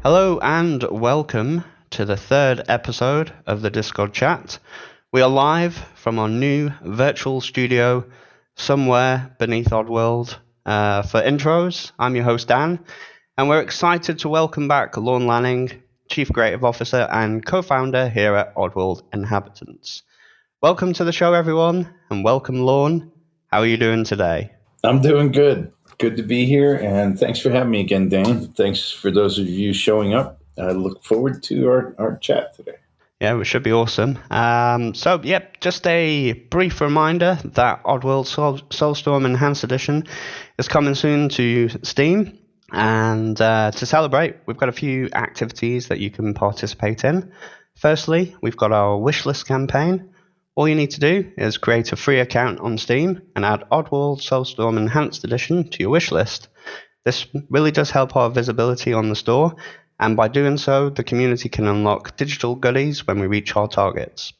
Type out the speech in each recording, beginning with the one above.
Hello and welcome to the third episode of the Discord chat. We are live from our new virtual studio somewhere beneath Oddworld. For intros, I'm your host Dan, and we're excited to welcome back Lorne Lanning, Chief Creative Officer and co-founder here at Oddworld Inhabitants. Welcome to the show, everyone, and welcome, Lorne. How are you doing today? I'm doing good. Good to be here, and thanks for having me again, Dan. Thanks for those of you showing up. I look forward to our chat today. Yeah, it should be awesome. Just a brief reminder that Oddworld Soulstorm Enhanced Edition is coming soon to Steam. And to celebrate, we've got a few activities that you can participate in. Firstly, we've got our wishlist campaign. All you need to do is create a free account on Steam and add Oddworld Soulstorm Enhanced Edition to your wishlist. This really does help our visibility on the store, and by doing so, the community can unlock digital goodies when we reach our targets.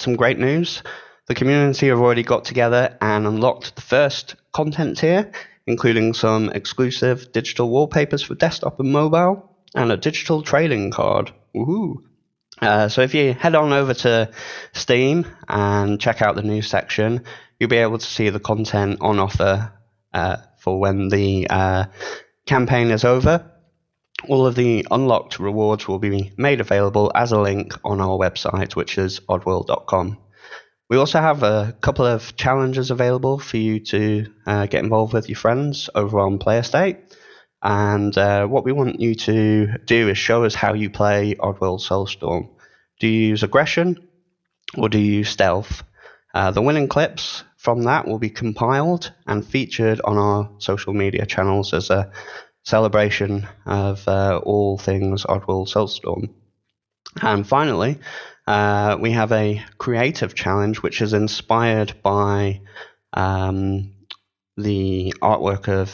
Some great news. The community have already got together and unlocked the first content tier, including some exclusive digital wallpapers for desktop and mobile, and a digital trading card. Woohoo! So if you head on over to Steam and check out the news section, you'll be able to see the content on offer for when the campaign is over. All of the unlocked rewards will be made available as a link on our website, which is oddworld.com. We also have a couple of challenges available for you to get involved with your friends over on PlayerState. And what we want you to do is show us how you play Oddworld Soulstorm. Do you use aggression or do you use stealth? The winning clips from that will be compiled and featured on our social media channels as a celebration of all things Oddworld Soulstorm. And finally, we have a creative challenge which is inspired by the artwork of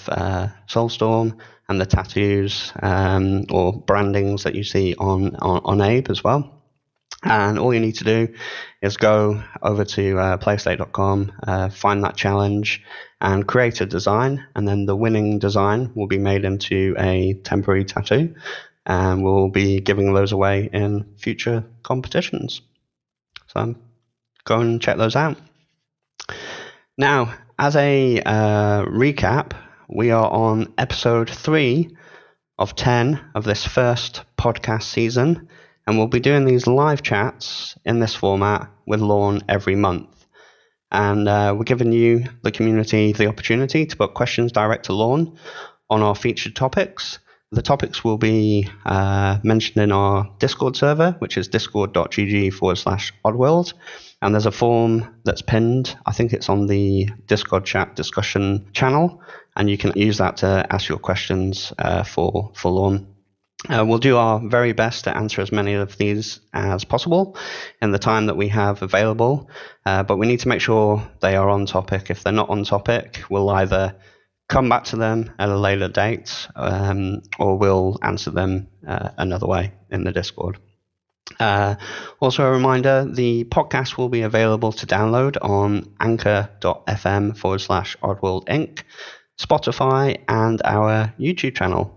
Soulstorm and the tattoos or brandings that you see on Abe as well. And all you need to do is go over to playstate.com, find that challenge and create a design, and then the winning design will be made into a temporary tattoo, and we'll be giving those away in future competitions. So go and check those out. Now, as a recap, we are on episode 3 of 10 of this first podcast season, and we'll be doing these live chats in this format with Lorne every month. And we're giving you, the community, the opportunity to put questions direct to Lorne on our featured topics. The topics will be mentioned in our Discord server, which is discord.gg/Oddworld. And there's a form that's pinned. I think it's on the Discord chat discussion channel, and you can use that to ask your questions for Lorne. We'll do our very best to answer as many of these as possible in the time that we have available, but we need to make sure they are on topic. If they're not on topic, we'll either come back to them at a later date, or we'll answer them another way in the Discord. Also a reminder, the podcast will be available to download on anchor.fm/Oddworld Inc., Spotify, and our YouTube channel.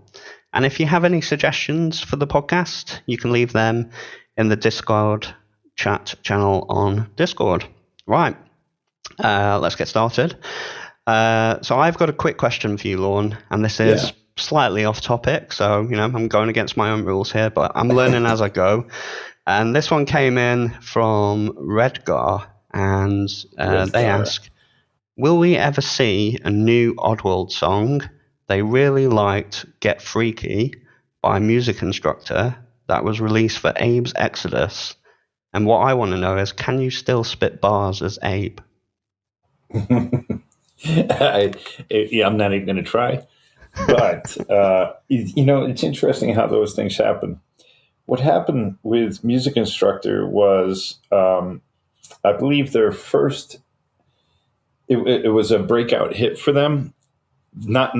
And if you have any suggestions for the podcast, you can leave them in the Discord chat channel on Discord. Right, let's get started. So I've got a quick question for you, Lorne, and this is slightly off topic, so I'm going against my own rules here, but I'm learning as I go. And this one came in from Redgar, and they ask, will we ever see a new Oddworld song? They really liked Get Freaky by Music Instructor that was released for Abe's Exodus. And what I want to know is, can you still spit bars as Abe? I'm not even going to try. But, it's interesting how those things happen. What happened with Music Instructor was, I believe their first, it was a breakout hit for them. Not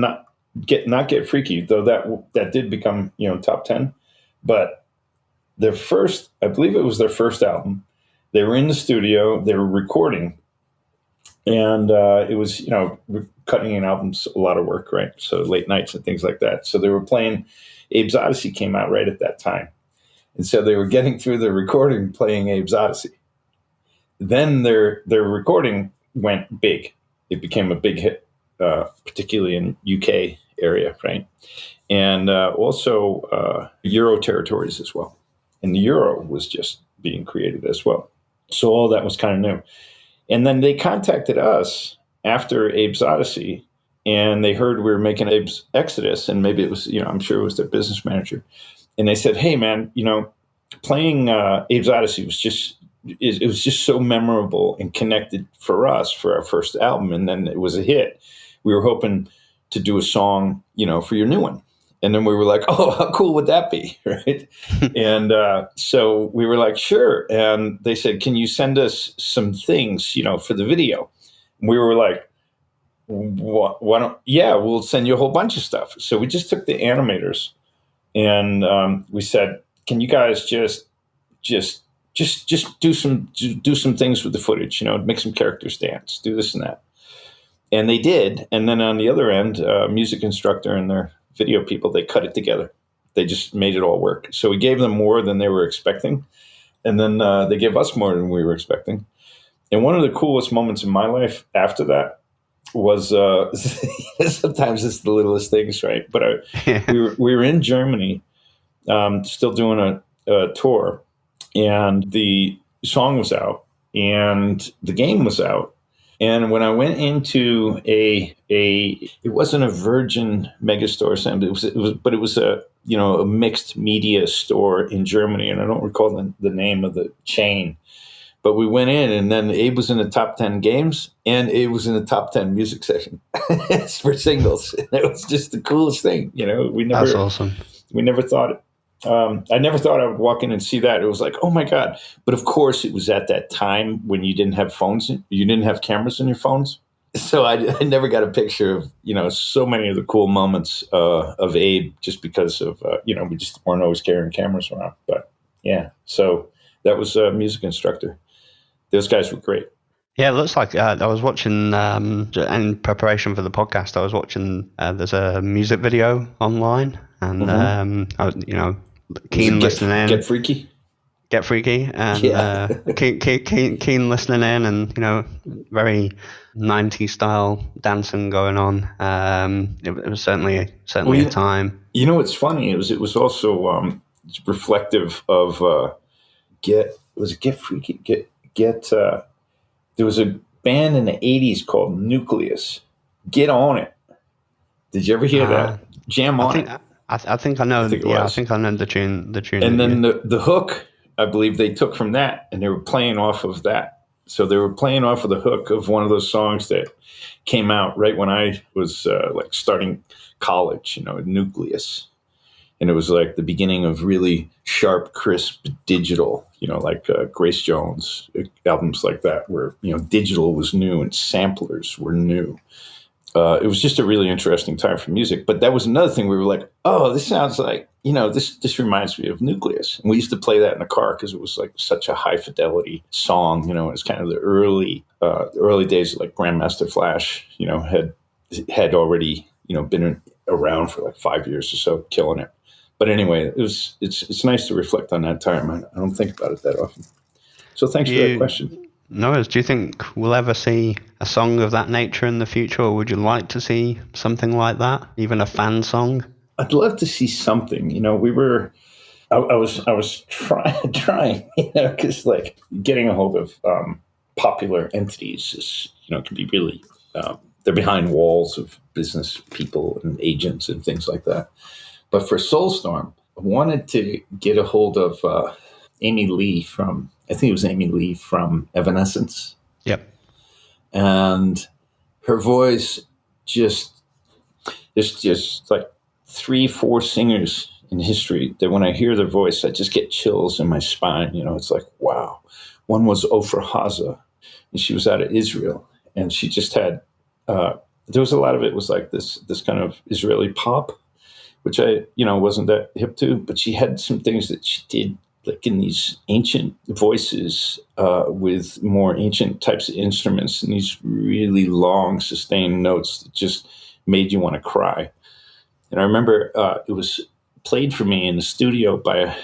Get Freaky, though that did become, top 10. But their first, I believe it was their first album. They were in the studio, they were recording, And it was, cutting in albums, a lot of work, right? So late nights and things like that. So they were playing, Abe's Odyssey came out right at that time. And so they were getting through the recording playing Abe's Odyssey. Then their recording went big. It became a big hit, particularly in UK area, right? And also Euro territories as well. And the Euro was just being created as well. So all that was kind of new. And then they contacted us after Abe's Odyssey, and they heard we were making Abe's Exodus, and maybe it was, I'm sure it was their business manager. And they said, hey, man, playing Abe's Odyssey was just so memorable and connected for us for our first album. And then it was a hit. We were hoping to do a song, for your new one. And then we were like, oh, how cool would that be? Right. And so we were like, sure. And they said, can you send us some things, for the video? And we were like, why don't, yeah, we'll send you a whole bunch of stuff. So we just took the animators and we said, can you guys just do some things with the footage, make some characters dance, do this and that. And they did. And then on the other end, music instructor and their video people, they cut it together. They just made it all work. So we gave them more than they were expecting. And then they gave us more than we were expecting. And one of the coolest moments in my life after that was sometimes it's the littlest things, right? But we were in Germany, still doing a tour, and the song was out and the game was out. And when I went into it wasn't a Virgin Megastore, but it was a mixed media store in Germany, and I don't recall the name of the chain. But we went in, and then Abe was in the top 10 games, and Abe was in the top 10 music section for singles. And it was just the coolest thing, That's awesome. We never thought it. I never thought I would walk in and see that. It was like, oh my God. But of course, it was at that time when you didn't have phones, you didn't have cameras in your phones. So I never got a picture of, so many of the cool moments of Abe just because of, we just weren't always carrying cameras around. But yeah, so that was a music instructor. Those guys were great. Yeah, it looks like I was watching, in preparation for the podcast, I was watching, there's a music video online, and I was, keen listening in. Get freaky? Get freaky, and Yeah. keen listening in, and, very 90s style dancing going on. It was certainly a time. What's funny? It was also reflective of Get Freaky? There was a band in the 80s called Nucleus. Get On It. Did you ever hear that? Jam On It. I think I know. I think I know the tune. And then the hook, I believe they took from that, and they were playing off of that. So they were playing off of the hook of one of those songs that came out right when I was starting college, Nucleus. And it was like the beginning of really sharp, crisp digital, like Grace Jones, albums like that, where, digital was new and samplers were new. It was just a really interesting time for music. But that was another thing. We were like, oh, this sounds like, this reminds me of Nucleus. And we used to play that in the car because it was like such a high fidelity song. It was kind of the early days of like Grandmaster Flash, had already, been around for like 5 years or so, killing it. But anyway, it's nice to reflect on that time. I don't think about it that often. So thanks for that question. No, do you think we'll ever see a song of that nature in the future, or would you like to see something like that, even a fan song? I'd love to see something. I was trying, because like getting a hold of popular entities is, can be really, they're behind walls of business people and agents and things like that. But for Soulstorm, I wanted to get a hold of Amy Lee from Evanescence. Yep. And her voice there's just like 3-4 singers in history that when I hear their voice, I just get chills in my spine. It's like, wow. One was Ofra Haza, and she was out of Israel. And she just had, there was a lot of it was like this kind of Israeli pop, which I, wasn't that hip to, but she had some things that she did like in these ancient voices with more ancient types of instruments and these really long sustained notes that just made you want to cry. And I remember it was played for me in the studio by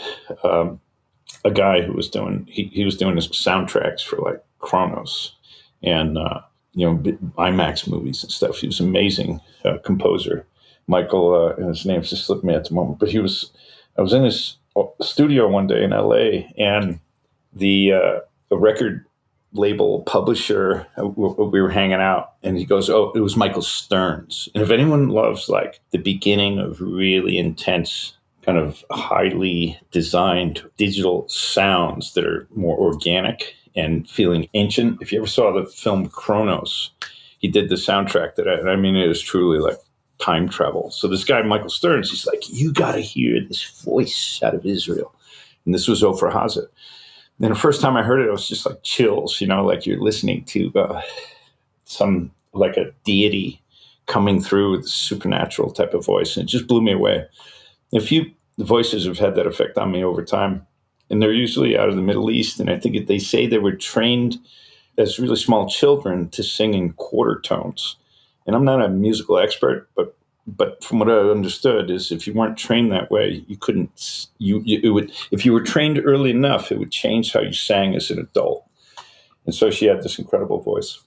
a guy who was doing he was doing his soundtracks for like Kronos and IMAX movies and stuff. He was an amazing composer. Michael, and his name's just slipped me at the moment, but I was in his studio one day in LA, and the record label publisher, we were hanging out, and he goes, "Oh, it was Michael Stern's." And if anyone loves like the beginning of really intense, kind of highly designed digital sounds that are more organic and feeling ancient, if you ever saw the film Kronos, he did the soundtrack I mean, it is truly like time travel. So this guy, Michael Stearns, he's like, you got to hear this voice out of Israel. And this was Ofer Haza. And the first time I heard it, I was just like chills, like you're listening to some, like a deity coming through with a supernatural type of voice. And it just blew me away. A few voices have had that effect on me over time. And they're usually out of the Middle East. And I think they say they were trained as really small children to sing in quarter tones. And I'm not a musical expert, but from what I understood is if you weren't trained that way, you couldn't. It would, if you were trained early enough, it would change how you sang as an adult. And so she had this incredible voice.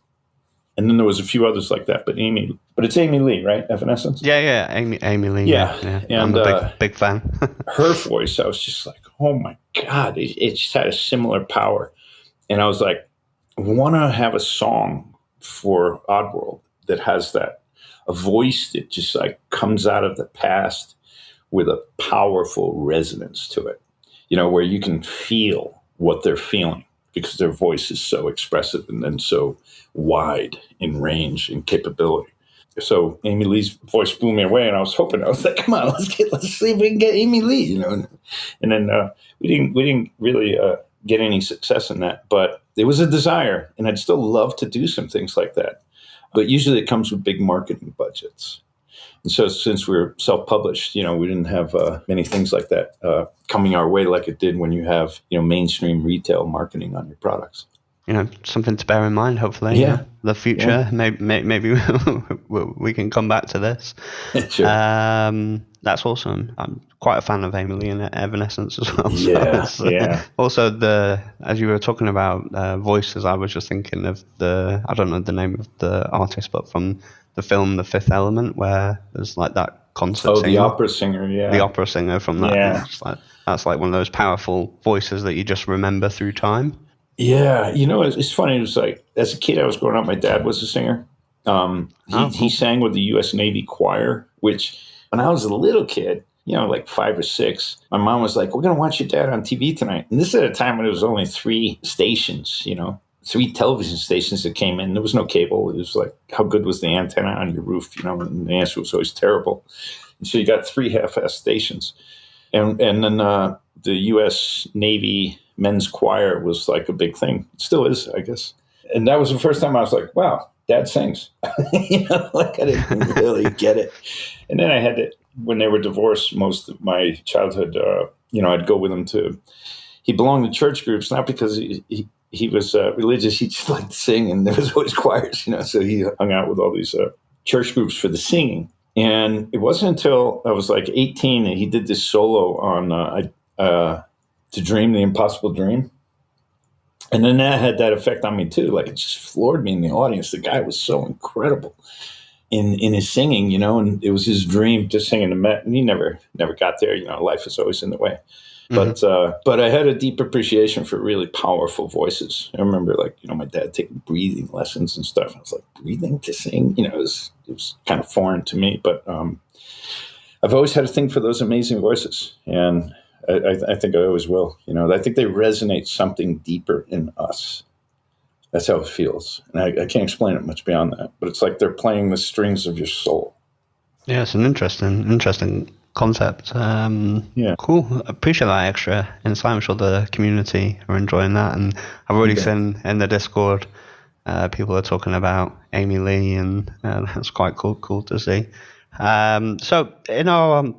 And then there was a few others like that, but it's Amy Lee, right? Evanescence. Yeah, Amy Lee. Yeah. And I'm a big fan. Her voice, I was just like, oh my God, it just had a similar power. And I was like, I want to have a song for Oddworld that has that, a voice that just like comes out of the past with a powerful resonance to it, where you can feel what they're feeling because their voice is so expressive and then so wide in range and capability. So Amy Lee's voice blew me away, and I was like, come on, let's see if we can get Amy Lee, And then we didn't really get any success in that, but it was a desire, and I'd still love to do some things like that. But usually it comes with big marketing budgets. And so since we're self-published, we didn't have many things like that coming our way like it did when you have, mainstream retail marketing on your products. Something to bear in mind, hopefully. Yeah. The future. Yeah. Maybe we can come back to this. Sure. That's awesome. I'm quite a fan of Amy Lee and Evanescence as well. Yeah. Also, as you were talking about voices, I was just thinking of I don't know the name of the artist, but from the film The Fifth Element, where there's like that concert singer. The opera singer, yeah. The opera singer from that. Yeah. That's like one of those powerful voices that you just remember through time. Yeah, it's funny. It was like, as a kid, I was growing up, my dad was a singer. He sang with the U.S. Navy choir, which when I was a little kid, like 5 or 6, my mom was like, we're going to watch your dad on TV tonight. And this is at a time when there was only 3 stations, 3 television stations that came in. There was no cable. It was like, how good was the antenna on your roof? And the answer was always terrible. And so you got 3 half-assed stations. And then the U.S. Navy men's choir was like a big thing. It still is, I guess. And that was the first time I was like, wow, Dad sings. Like I didn't really get it. And then I had to, when they were divorced, most of my childhood, I'd go with him he belonged to church groups, not because he was religious. He just liked to sing, and there was always choirs, so he hung out with all these church groups for the singing. And it wasn't until I was like 18 that he did this solo on To Dream the Impossible Dream. And then that had that effect on me too. Like it just floored me in the audience. The guy was so incredible in his singing, and it was his dream to sing in the Met. And he never got there. Life is always in the way. Mm-hmm. But I had a deep appreciation for really powerful voices. I remember my dad taking breathing lessons and stuff. I was like, breathing to sing? It was kind of foreign to me. But I've always had a thing for those amazing voices. And I think I always will. I think they resonate something deeper in us. That's how it feels. And I can't explain it much beyond that. But it's like they're playing the strings of your soul. Yeah, it's an interesting concept. Yeah. Cool. I appreciate that extra insight. I'm sure the community are enjoying that. And I've already seen in the Discord, people are talking about Amy Lee, and that's quite cool to see. So in our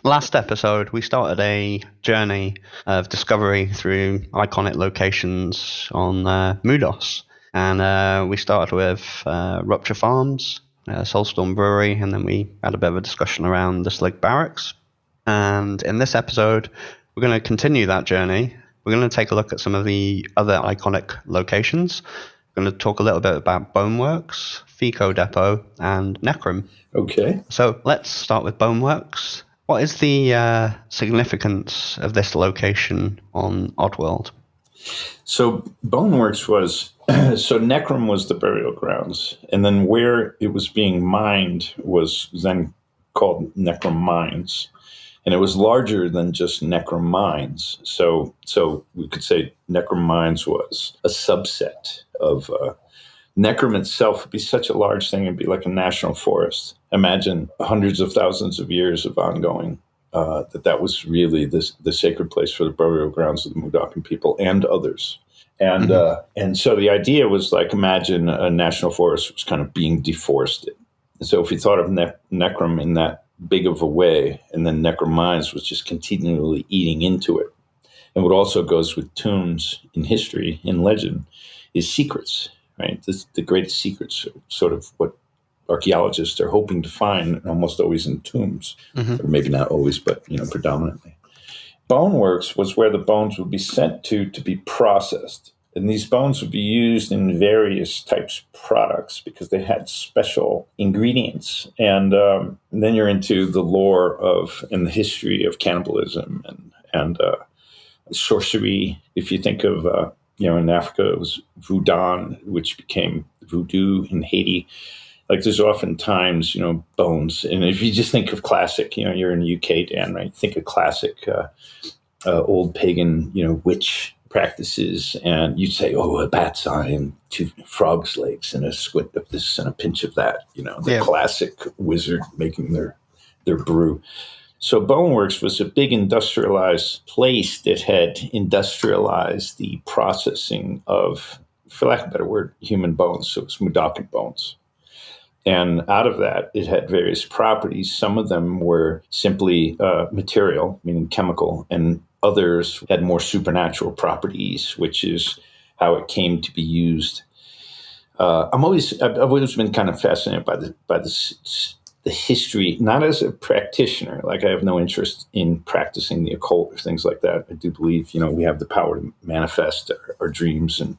Last episode, we started a journey of discovery through iconic locations on Mudos. And we started with Rupture Farms, Soulstorm Brewery, and then we had a bit of a discussion around the Slig Barracks. And in this episode, we're going to continue that journey. We're going to take a look at some of the other iconic locations. We're going to talk a little bit about Boneworks, Fico Depot, and Necrom. Okay. So let's start with Boneworks. What is the significance of this location on Oddworld? So Boneworks was, so Necrom was the burial grounds. And then where it was being mined was then called Necrom Mines. And it was larger than just Necrom Mines. So we could say Necrom Mines was a subset of Necrom itself would be such a large thing. It'd be like a national forest. Imagine hundreds of thousands of years of ongoing, that was really the sacred place for the burial grounds of the Mudokan people and others. And and so the idea was like, imagine a national forest was kind of being deforested. And so if you thought of Necrom in that big of a way, and then Necrom Mines was just continually eating into it. And what also goes with tombs in history, in legend, is secrets. Right, the greatest secrets are sort of what archaeologists are hoping to find, almost always in tombs, or maybe not always, but predominantly. Boneworks was where the bones would be sent to be processed, and these bones would be used in various types of products because they had special ingredients. And then you're into the lore of and the history of cannibalism and sorcery. If you think of in Africa, it was Voodoo, which became voodoo in Haiti. Like there's oftentimes, bones. And if you just think of classic, you're in the UK, Dan, right? Think of classic old pagan, witch practices. And you'd say, oh, a bat's eye and 2 frogs' legs and a squint of this and a pinch of that, the classic wizard making their brew. So Boneworks was a big industrialized place that had industrialized the processing of, for lack of a better word, human bones. So it was Mudokan bones. And out of that, it had various properties. Some of them were simply material, meaning chemical, and others had more supernatural properties, which is how it came to be used. I've always been kind of fascinated by the history, not as a practitioner, like I have no interest in practicing the occult or things like that. I do believe, we have the power to manifest our dreams and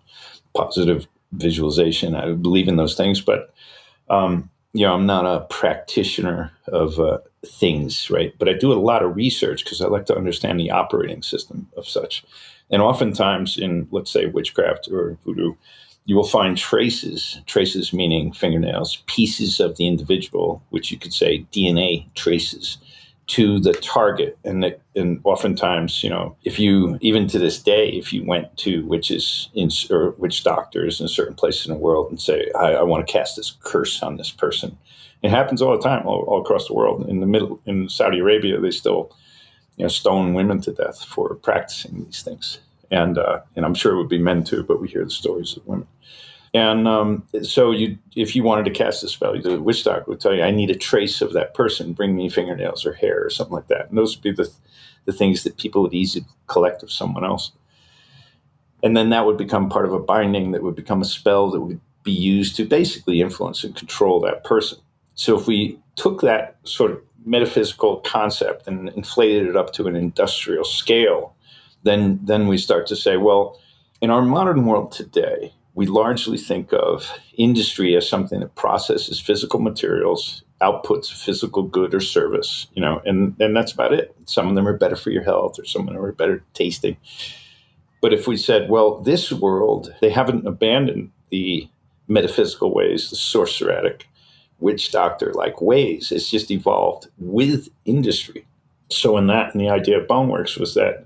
positive visualization. I believe in those things, but, I'm not a practitioner of things, right? But I do a lot of research because I like to understand the operating system of such. And oftentimes in, let's say, witchcraft or voodoo, you will find traces meaning fingernails, pieces of the individual, which you could say DNA traces to the target. And oftentimes, if you, even to this day, if you went to witches or witch doctors in certain places in the world and say, I want to cast this curse on this person. It happens all the time, all across the world. In Saudi Arabia, they still, stone women to death for practicing these things. And I'm sure it would be men too, but we hear the stories of women. And so if you wanted to cast a spell, the witch doctor would tell you, I need a trace of that person. Bring me fingernails or hair or something like that. And those would be the things that people would easily collect of someone else. And then that would become part of a binding that would become a spell that would be used to basically influence and control that person. So if we took that sort of metaphysical concept and inflated it up to an industrial scale, then we start to say, well, in our modern world today, we largely think of industry as something that processes physical materials, outputs physical good or service, and that's about it. Some of them are better for your health or some of them are better tasting. But if we said, well, this world, they haven't abandoned the metaphysical ways, the sorceratic, witch doctor-like ways. It's just evolved with industry. So in the idea of Boneworks was that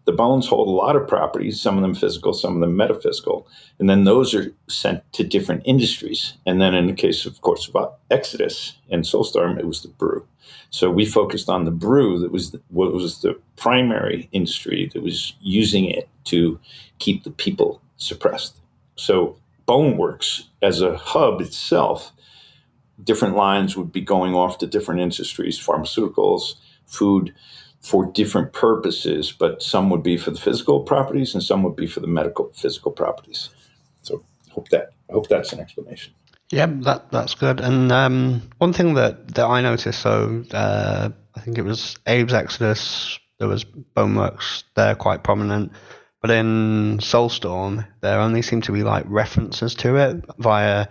the bones hold a lot of properties, some of them physical, some of them metaphysical. And then those are sent to different industries. And then in the case, of course, of Exodus and Soulstorm, it was the brew. So we focused on the brew that was what was the primary industry that was using it to keep the people suppressed. So Boneworks as a hub itself, different lines would be going off to different industries, pharmaceuticals, food for different purposes, but some would be for the physical properties and some would be for the medical physical properties. So I hope that's an explanation. Yeah, that's good. And one thing that I noticed, so I think it was Abe's Exodus, there was Boneworks there quite prominent, but in Soulstorm there only seemed to be like references to it via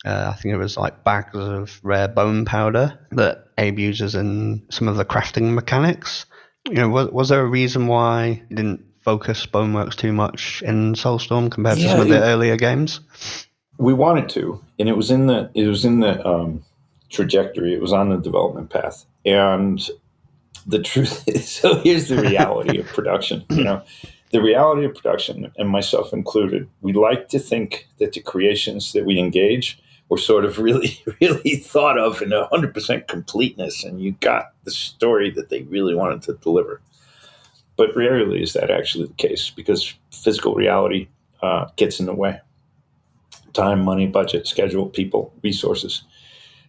I think it was like bags of rare bone powder that Abe uses in some of the crafting mechanics. Was there a reason why you didn't focus Boneworks too much in Soulstorm compared to some of the earlier games? We wanted to, and it was in the trajectory. It was on the development path, and the truth is, so here's the reality of production. The reality of production, and myself included, we like to think that the creations that we engage were sort of really, really thought of in 100% completeness, and you got the story that they really wanted to deliver. But rarely is that actually the case, because physical reality gets in the way. Time, money, budget, schedule, people, resources.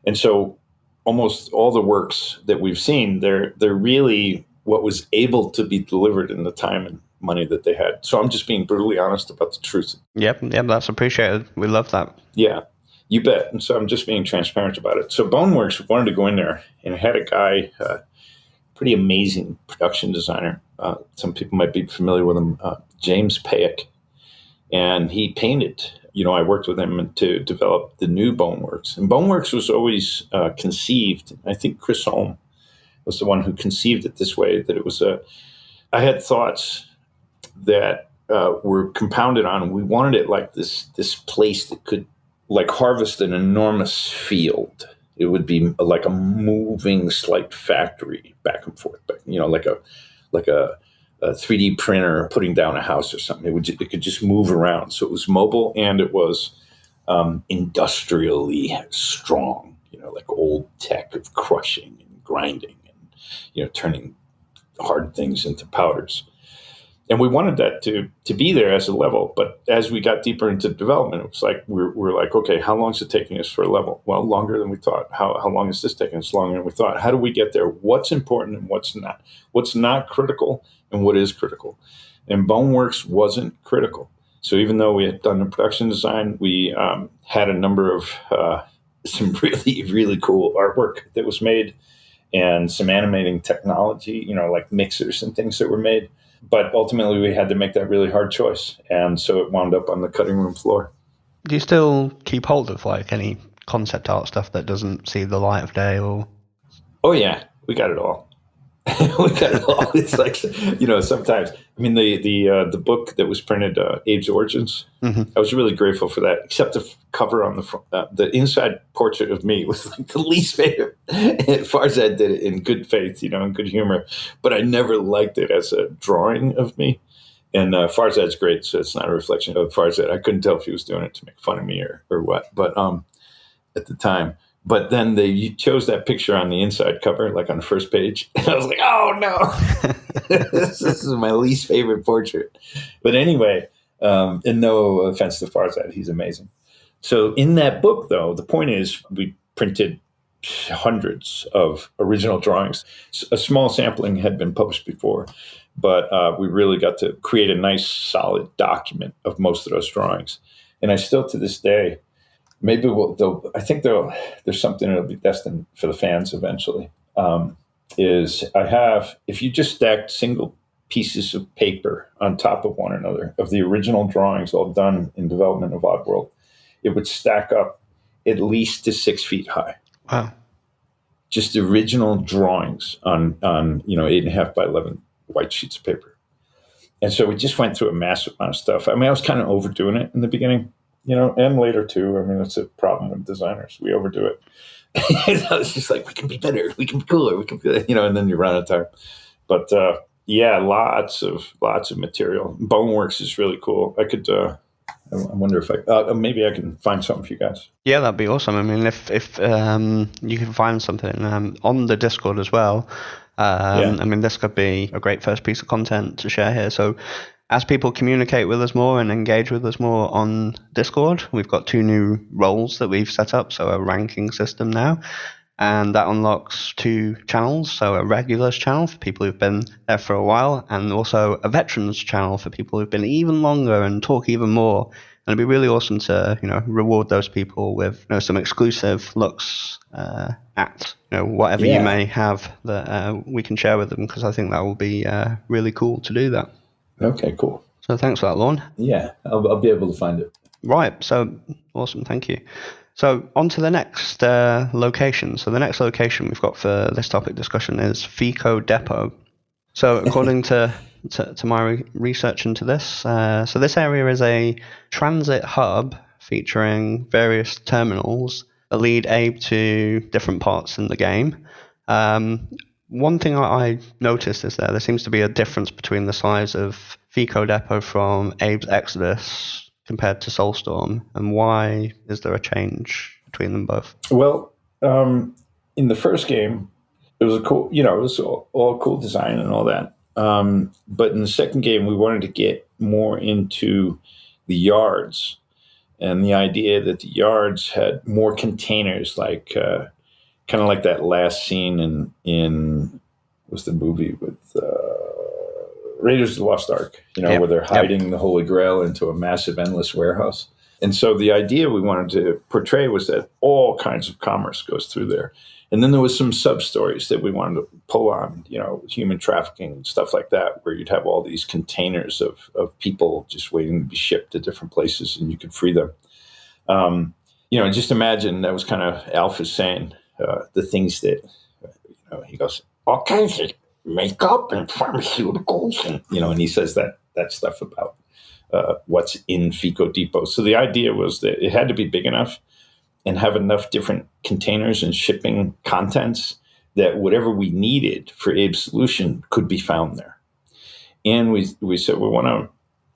And so almost all the works that we've seen, they're really what was able to be delivered in the time and money that they had. So I'm just being brutally honest about the truth. Yep, that's appreciated. We love that. Yeah, you bet. And so I'm just being transparent about it. So Boneworks wanted to go in there and had a guy, pretty amazing production designer. Some people might be familiar with him, James Payak. And he painted. I worked with him to develop the new Boneworks. And Boneworks was always conceived. I think Chris Holm was the one who conceived it this way, that it was I had thoughts that were compounded on. We wanted it like this place that could like harvest an enormous field. It would be like a moving slight factory back and forth, like a 3D printer putting down a house or something. It could just move around. So it was mobile and it was industrially strong, like old tech of crushing and grinding and, turning hard things into powders. And we wanted that to be there as a level. But as we got deeper into development, it was like, we're like, okay, how long is it taking us for a level? Well, longer than we thought. How long is this taking us? Longer than we thought. How do we get there? What's important and what's not? What's not critical and what is critical? And Boneworks wasn't critical. So even though we had done the production design, we had a number of some really, really cool artwork that was made and some animating technology, like mixers and things that were made. But ultimately, we had to make that really hard choice. And so it wound up on the cutting room floor. Do you still keep hold of like any concept art stuff that doesn't see the light of day? Or? Oh, yeah. We got it all. We got it all. It's like, sometimes, the book that was printed, Abe's Origins, I was really grateful for that, except the cover on the front, the inside portrait of me was like the least favorite. Farzad did it in good faith, in good humor, but I never liked it as a drawing of me. And Farzad's great, so it's not a reflection of Farzad. I couldn't tell if he was doing it to make fun of me or what, but at the time. But then they chose that picture on the inside cover, like on the first page. And I was like, oh, no, this is my least favorite portrait. But anyway, and no offense to Farzad, he's amazing. So in that book, though, the point is we printed hundreds of original drawings. A small sampling had been published before, but we really got to create a nice, solid document of most of those drawings. And I still, to this day, maybe I think there's something that'll be destined for the fans eventually. If you just stacked single pieces of paper on top of one another of the original drawings all done in development of Oddworld, it would stack up at least to 6 feet high. Wow. Just original drawings on 8.5 by 11 white sheets of paper. And so we just went through a massive amount of stuff. I was kind of overdoing it in the beginning. And later too. It's a problem with designers. We overdo it. I was just like, we can be better, we can be cooler, we can be, and then you run out of time. But lots of material. Boneworks is really cool. I could. I wonder if maybe I can find something for you guys. Yeah, that'd be awesome. If you can find something on the Discord as well. This could be a great first piece of content to share here. So, as people communicate with us more and engage with us more on Discord, we've got 2 new roles that we've set up, so a ranking system now. and that unlocks 2 channels. So a regulars channel for people who've been there for a while, and also a veterans channel for people who've been even longer and talk even more. And it'd be really awesome to reward those people with some exclusive looks at whatever you may have that we can share with them, because I think that will be really cool to do that. Okay, cool. So thanks for that, Lorne. Yeah, I'll be able to find it. Right, so awesome, thank you. So on to the next location. So the next location we've got for this topic discussion is Fico Depot. So according to my research into this, so this area is a transit hub featuring various terminals that lead Abe to different parts in the game. One thing I noticed is there seems to be a difference between the size of Fico Depot from Abe's Exodus compared to Soulstorm, and why is there a change between them both? Well, in the first game, it was a cool, it was all cool design and all that. But in the second game, we wanted to get more into the yards, and the idea that the yards had more containers, like kind of like that last scene in what's the movie with Raiders of the Lost Ark, where they're hiding the Holy Grail into a massive, endless warehouse. And so the idea we wanted to portray was that all kinds of commerce goes through there. And then there was some sub-stories that we wanted to pull on, human trafficking and stuff like that, where you'd have all these containers of people just waiting to be shipped to different places, and you could free them. Just imagine that was kind of Alpha saying the things that, he goes, all kinds of makeup and pharmaceuticals, and he says that stuff about what's in Fico Depot. So the idea was that it had to be big enough and have enough different containers and shipping contents that whatever we needed for Abe's solution could be found there. And we said we want to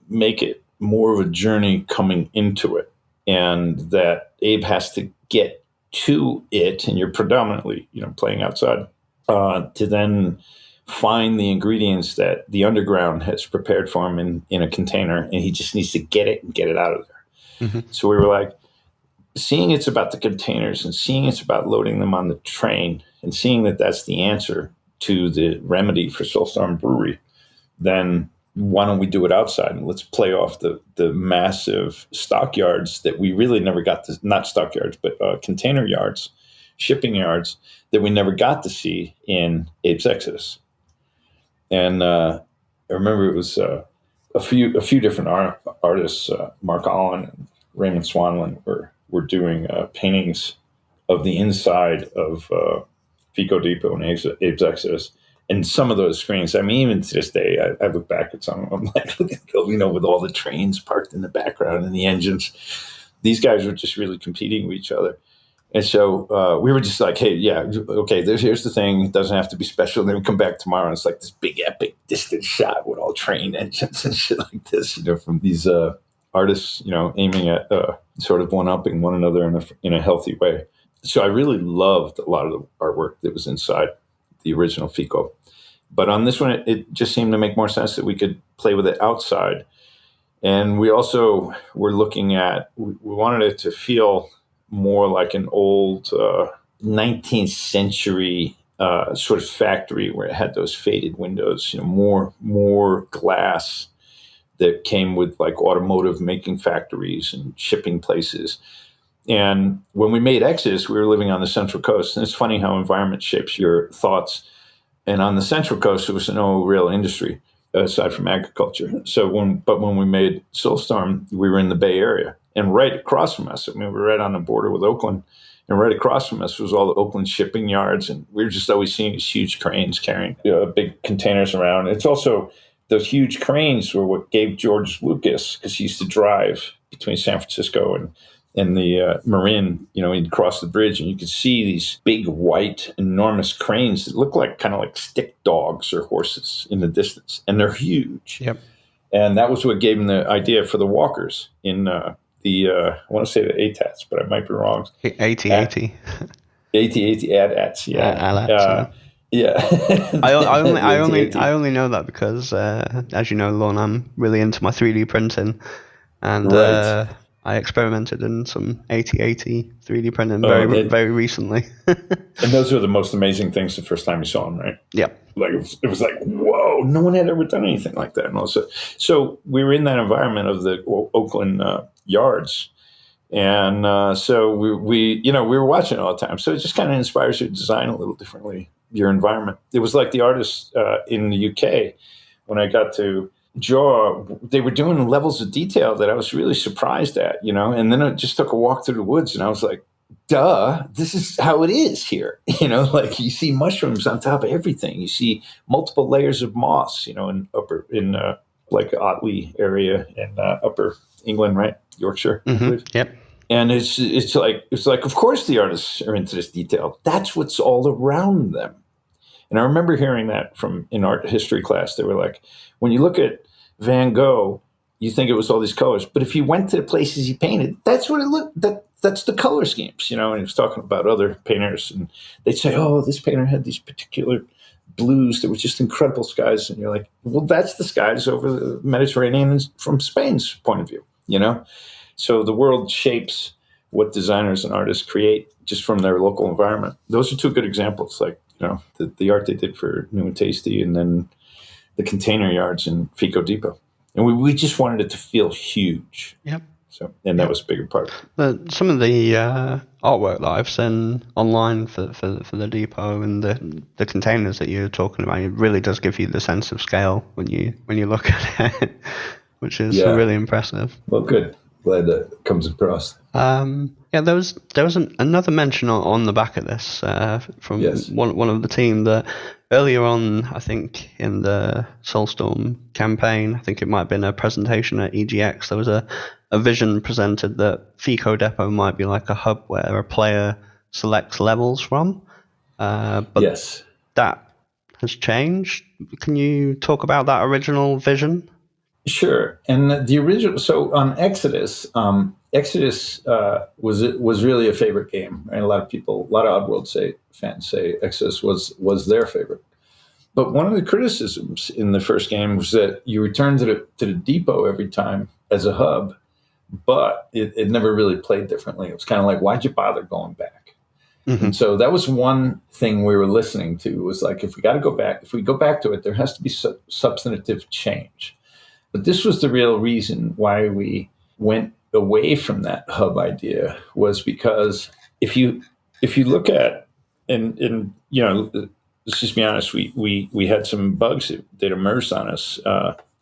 make it more of a journey coming into it, and that Abe has to get to it, and you're predominantly playing outside, to then find the ingredients that the underground has prepared for him in a container, and he just needs to get it and get it out of there. Mm-hmm. So we were like, seeing it's about the containers and seeing it's about loading them on the train and seeing that that's the answer to the remedy for Soulstorm Brewery, then why don't we do it outside, and let's play off the massive stockyards that we really never got to, not stockyards, but container yards, shipping yards that we never got to see in Abe's Exodus. And I remember it was a few different artists, Mark Allen and Raymond Swanlin, were doing paintings of the inside of Fico Depot and Abe's Exodus. And some of those screens, I mean, even to this day, I look back at some of them, like, look at, with all the trains parked in the background and the engines. These guys were just really competing with each other. And so we were just like, hey, yeah, okay, here's the thing. It doesn't have to be special. And then we come back tomorrow, and it's like this big, epic, distant shot with all train engines and shit like this, from these artists, aiming at sort of one-upping one another in a healthy way. So I really loved a lot of the artwork that was inside the original Fico. But on this one, it just seemed to make more sense that we could play with it outside. And we also were looking at, we wanted it to feel more like an old 19th century sort of factory where it had those faded windows, more glass that came with like automotive making factories and shipping places. And when we made Exodus, we were living on the Central Coast. And it's funny how environment shapes your thoughts. And on the Central Coast, there was no real industry aside from agriculture. So when we made Soulstorm, we were in the Bay Area. And right across from us, we were right on the border with Oakland. And right across from us was all the Oakland shipping yards. And we were just always seeing these huge cranes carrying big containers around. It's also, those huge cranes were what gave George Lucas, because he used to drive between San Francisco and the Marin, he'd cross the bridge, and you could see these big, white, enormous cranes that look like kind of like stick dogs or horses in the distance. And they're huge. Yep. And that was what gave him the idea for the walkers in I want to say the ATATs, but I might be wrong. 80. 80 ATATs, yeah. Yeah. I only know that because, as you know, Lorne, I'm really into my 3D printing. And right. I experimented in some 8080 3D printing very recently. And those are the most amazing things the first time you saw them, right? Yeah. Like it was like, whoa, no one had ever done anything like that. And also, so we were in that environment of the Oakland yards. And so we were watching it all the time. So it just kind of inspires you to design a little differently your environment. It was like the artists in the UK, when I got to draw, they were doing levels of detail that I was really surprised at, and then I just took a walk through the woods and I was like, duh, this is how it is here. Like you see mushrooms on top of everything. You see multiple layers of moss, in like Otley area in upper England, right? Yorkshire. Mm-hmm. Yep. And it's like, of course the artists are into this detail. That's what's all around them. And I remember hearing that in art history class. They were like, when you look at Van Gogh, you think it was all these colors. But if you went to the places he painted, that's what it looked, that's the color schemes, and he was talking about other painters. And they'd say, oh, this painter had these particular blues that were just incredible skies. And you're like, well, that's the skies over the Mediterranean from Spain's point of view, So the world shapes what designers and artists create just from their local environment. Those are two good examples, like, the art they did for New and Tasty, and then the container yards in Fico Depot. And we just wanted it to feel huge. Yep. So, and that was a bigger part. Some of the artwork that I've seen online for the depot and the containers that you're talking about, it really does give you the sense of scale when you look at it, which is really impressive. Well, good. Glad that comes across. There was another mention on the back of this from one of the team that earlier on, I think in the Soulstorm campaign, I think it might have been a presentation at EGX, there was a vision presented that Fico Depot might be like a hub where a player selects levels from. But yes, that has changed. Can you talk about that original vision? Sure. And the original, so on Exodus, was really a favorite game. Right? A lot of Oddworld fans say Exodus was their favorite. But one of the criticisms in the first game was that you return to the depot every time as a hub, but it never really played differently. It was kind of like, why'd you bother going back? Mm-hmm. And so that was one thing we were listening to, was like, if we go back to it, there has to be substantive change. But this was the real reason why we went away from that hub idea, was because if you look at, and let's just be honest, we had some bugs that emerged on us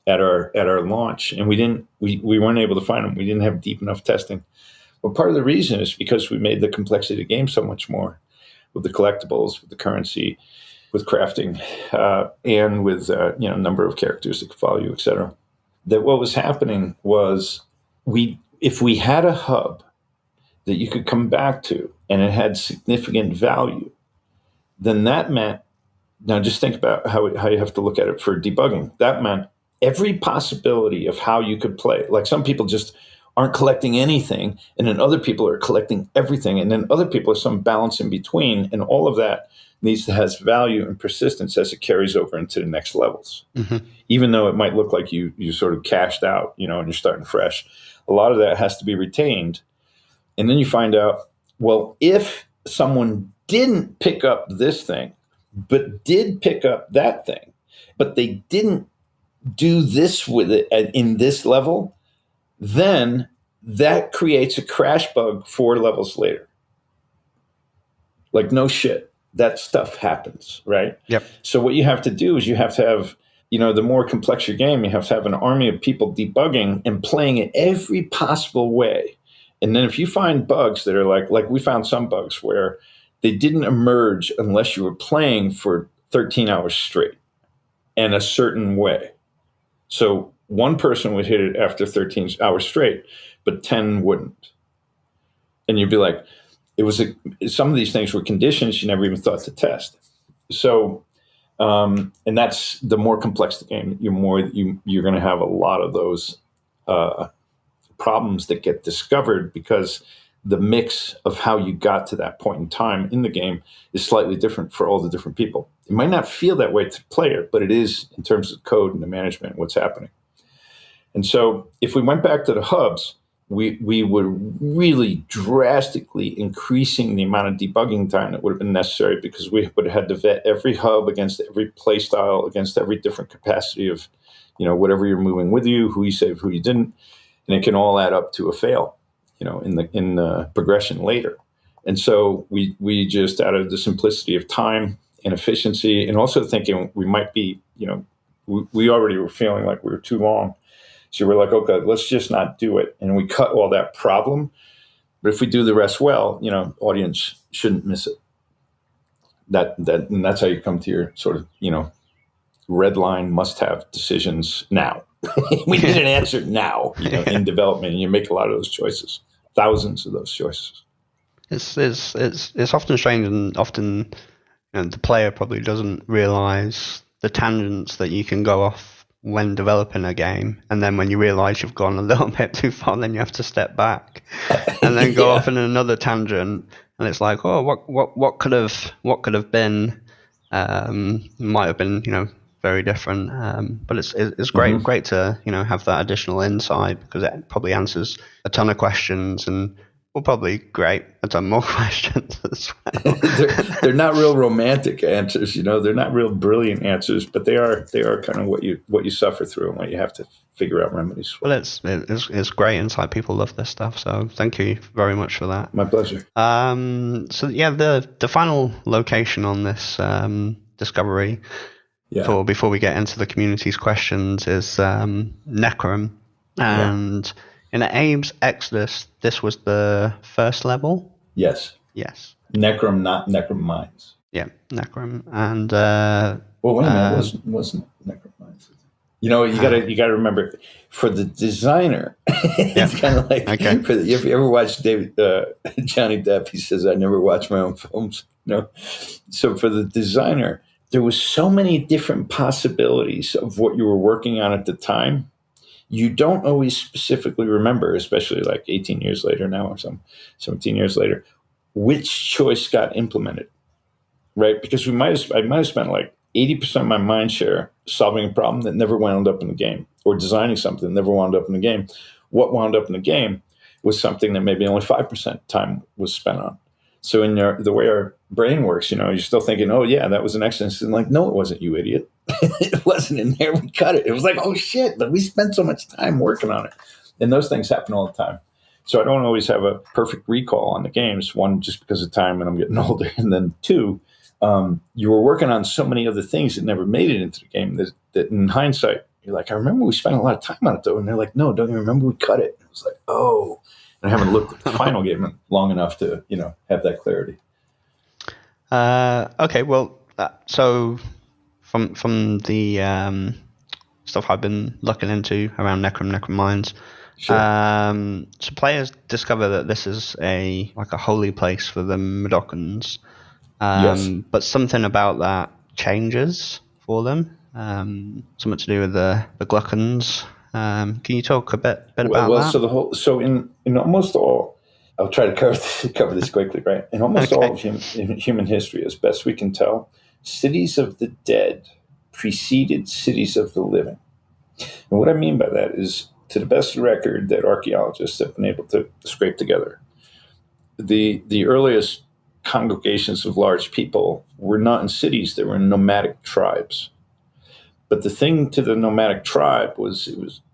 at our launch, and we weren't able to find them. We didn't have deep enough testing. But part of the reason is because we made the complexity of the game so much more, with the collectibles, with the currency, with crafting, and with number of characters that could follow you, etc. That what was happening was, if we had a hub that you could come back to and it had significant value, then that meant, now just think about how you have to look at it for debugging. That meant every possibility of how you could play. Like some people just aren't collecting anything, and then other people are collecting everything, and then other people are some balance in between, and all of that needs to have value and persistence as it carries over into the next levels. Mm-hmm. Even though it might look like you sort of cashed out, and you're starting fresh, a lot of that has to be retained. And then you find out, well, if someone didn't pick up this thing, but did pick up that thing, but they didn't do this with it in this level, then that creates a crash bug 4 levels later. Like, no shit. That stuff happens, right? Yep. So what you have to do is you have to have, the more complex your game, you have to have an army of people debugging and playing it every possible way. And then if you find bugs that are like we found some bugs where they didn't emerge unless you were playing for 13 hours straight and a certain way. So one person would hit it after 13 hours straight, but 10 wouldn't. And you'd be like, some of these things were conditions you never even thought to test. So, and that's the more complex the game, you're going to have a lot of those problems that get discovered, because the mix of how you got to that point in time in the game is slightly different for all the different people. It might not feel that way to the player, but it is in terms of code and the management, what's happening. And so if we went back to the hubs, we were really drastically increasing the amount of debugging time that would have been necessary, because we would have had to vet every hub against every play style, against every different capacity of, whatever you're moving with you, who you saved, who you didn't, and it can all add up to a fail, in the progression later. And so we just, out of the simplicity of time and efficiency, and also thinking we might be, we already were feeling like we were too long. So we're like, okay, let's just not do it. And we cut all that problem. But if we do the rest well, audience shouldn't miss it. And that's how you come to your sort of, red line must-have decisions now. We need an answer now, in development. And you make a lot of those choices, thousands of those choices. It's often strange, and often the player probably doesn't realize the tangents that you can go off when developing a game, and then when you realize you've gone a little bit too far, then you have to step back and then go off in another tangent, and it's like, oh, what could have been, might have been very different, but it's great to have that additional insight, because it probably answers a ton of questions, and will probably create a ton more questions as well. they're not real romantic answers, they're not real brilliant answers, but they are kind of what you suffer through and what you have to figure out remedies for. Well, it's great insight. People love this stuff, so thank you very much for that. My pleasure. So yeah, the final location on this discovery, before we get into the community's questions, is Necrom, and in Abe's Exodus, this was the first level? Yes. Necrom, not Necrom Mines. Yeah, Necrom. And well, wait a minute, wasn't Necrom Mines? You gotta remember, for the designer, it's kind of like, if you ever watch Johnny Depp, he says, I never watch my own films. So for the designer, there was so many different possibilities of what you were working on at the time. You don't always specifically remember, especially like 18 years later now, or 17 years later, which choice got implemented, right? Because I might have spent like 80% of my mind share solving a problem that never wound up in the game, or designing something that never wound up in the game. What wound up in the game was something that maybe only 5% time was spent on. So in the way our brain works, you're still thinking, oh yeah, that was an excellence. And like, no, it wasn't, you idiot. It wasn't in there. We cut it. It was like, oh shit, but we spent so much time working on it. And those things happen all the time. So I don't always have a perfect recall on the games. One, just because of time and I'm getting older. And then two, you were working on so many other things that never made it into the game that in hindsight, you're like, I remember we spent a lot of time on it though. And they're like, no, don't you remember we cut it? It was like, oh. And I haven't looked at the final game long enough to, have that clarity. Okay, well, so from the stuff I've been looking into around Necrom Mines, sure. So players discover that this is a holy place for the Mudokons, yes. But something about that changes for them. Something to do with the Gluckons. Can you talk a bit about that? So in almost all, I'll try to cover this quickly, right? In almost all of human history, as best we can tell, cities of the dead preceded cities of the living. And what I mean by that is, to the best record that archaeologists have been able to scrape together, the earliest congregations of large people were not in cities; they were in nomadic tribes. But the thing to the nomadic tribe was,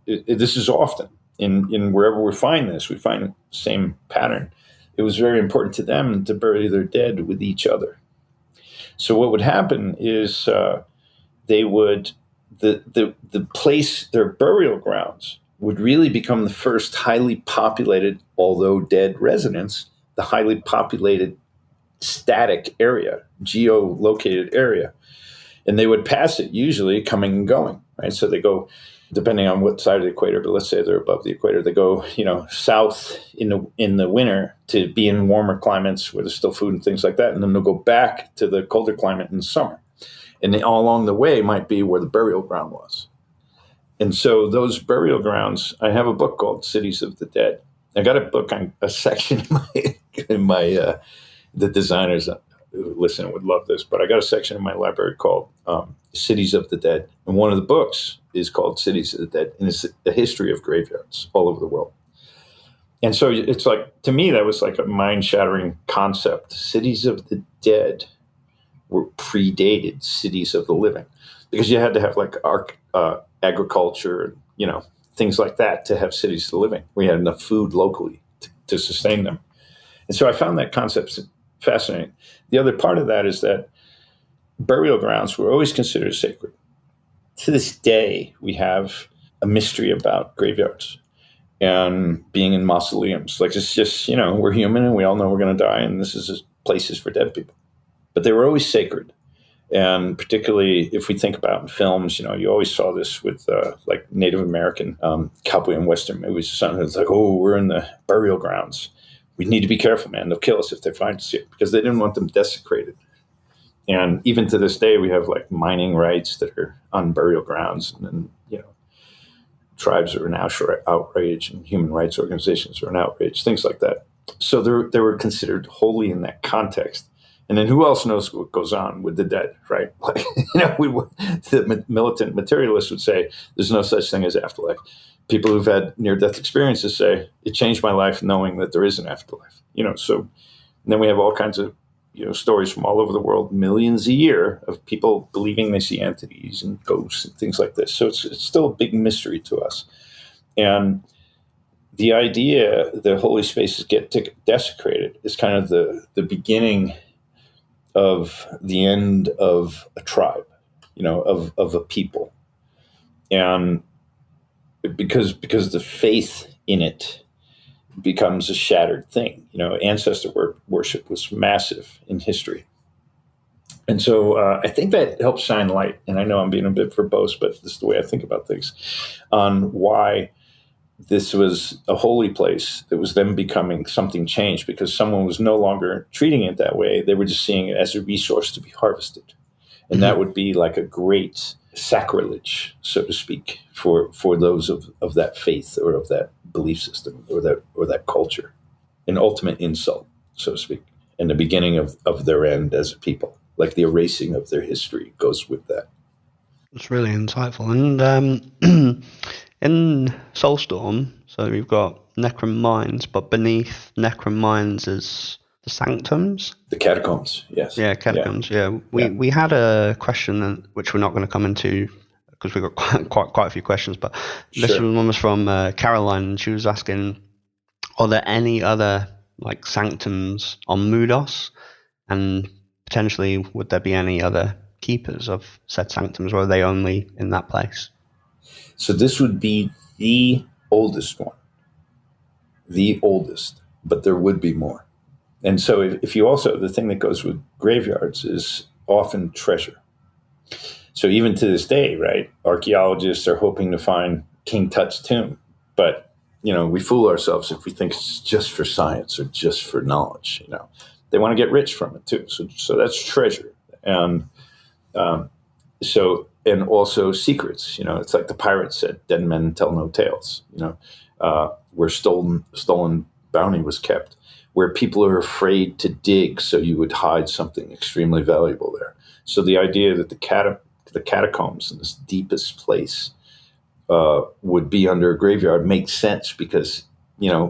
this is often in wherever we find the same pattern. It was very important to them to bury their dead with each other. So what would happen is they would, the place, their burial grounds would really become the first highly populated, although dead residence, the highly populated static area, geolocated area. And they would pass it usually coming and going, right? So they go, depending on what side of the equator, but let's say they're above the equator, they go, south in the winter to be in warmer climates where there's still food and things like that. And then they'll go back to the colder climate in the summer. And they, all along the way might be where the burial ground was. And so those burial grounds, I have a book called Cities of the Dead. I got a book on a section in my the designers who listen would love this, but I got a section in my library called Cities of the Dead. And one of the books is called Cities of the Dead, and it's a history of graveyards all over the world. And so it's like, to me, that was like a mind-shattering concept. Cities of the dead were predated cities of the living, because you had to have like agriculture, things like that to have cities of the living. We had enough food locally to sustain them. And so I found that concept fascinating. The other part of that is that burial grounds were always considered sacred. To this day, we have a mystery about graveyards and being in mausoleums. Like, it's just, we're human and we all know we're going to die, and this is places for dead people. But they were always sacred. And particularly if we think about in films, you always saw this with like Native American cowboy and Western movies. Something that's like, oh, we're in the burial grounds. We need to be careful, man. They'll kill us if they find us here, because they didn't want them desecrated. And even to this day, we have like mining rights that are on burial grounds, and tribes are in outrage, and human rights organizations are in outrage, things like that. So they were considered holy in that context. And then who else knows what goes on with the dead, right? Like, the militant materialists would say there's no such thing as afterlife. People who've had near-death experiences say it changed my life knowing that there is an afterlife. So then we have all kinds of stories from all over the world, millions a year, of people believing they see entities and ghosts and things like this. So it's still a big mystery to us. And the idea that holy spaces get desecrated is kind of the beginning of the end of a tribe, of a people. And because the faith in it becomes a shattered thing. Ancestor worship was massive in history. And so I think that helps shine light, and I know I'm being a bit verbose, but this is the way I think about things, on why this was a holy place that was then becoming something changed, because someone was no longer treating it that way. They were just seeing it as a resource to be harvested. And that would be like a great sacrilege, so to speak, for those of that faith or of that belief system or that culture. An ultimate insult, so to speak, and the beginning of their end as a people. Like the erasing of their history goes with that. It's really insightful. And in Soulstorm, so you've got Necrom mines, but beneath Necrom mines is the Sanctums? The Catacombs, yes. Yeah, Catacombs, yeah. We had a question, which we're not going to come into because we've got quite a few questions, but this one was from Caroline, and she was asking, are there any other like Sanctums on Mudos? And potentially, would there be any other keepers of said Sanctums, or are they only in that place? So this would be the oldest one. The oldest, but there would be more. And so if you also, the thing that goes with graveyards is often treasure. So even to this day, right, archaeologists are hoping to find King Tut's tomb. But, we fool ourselves if we think it's just for science or just for knowledge. They want to get rich from it too. So that's treasure. And and also secrets. It's like the pirates said, dead men tell no tales. Where stolen bounty was kept, where people are afraid to dig, so you would hide something extremely valuable there. So the idea that the catacombs in this deepest place would be under a graveyard makes sense, because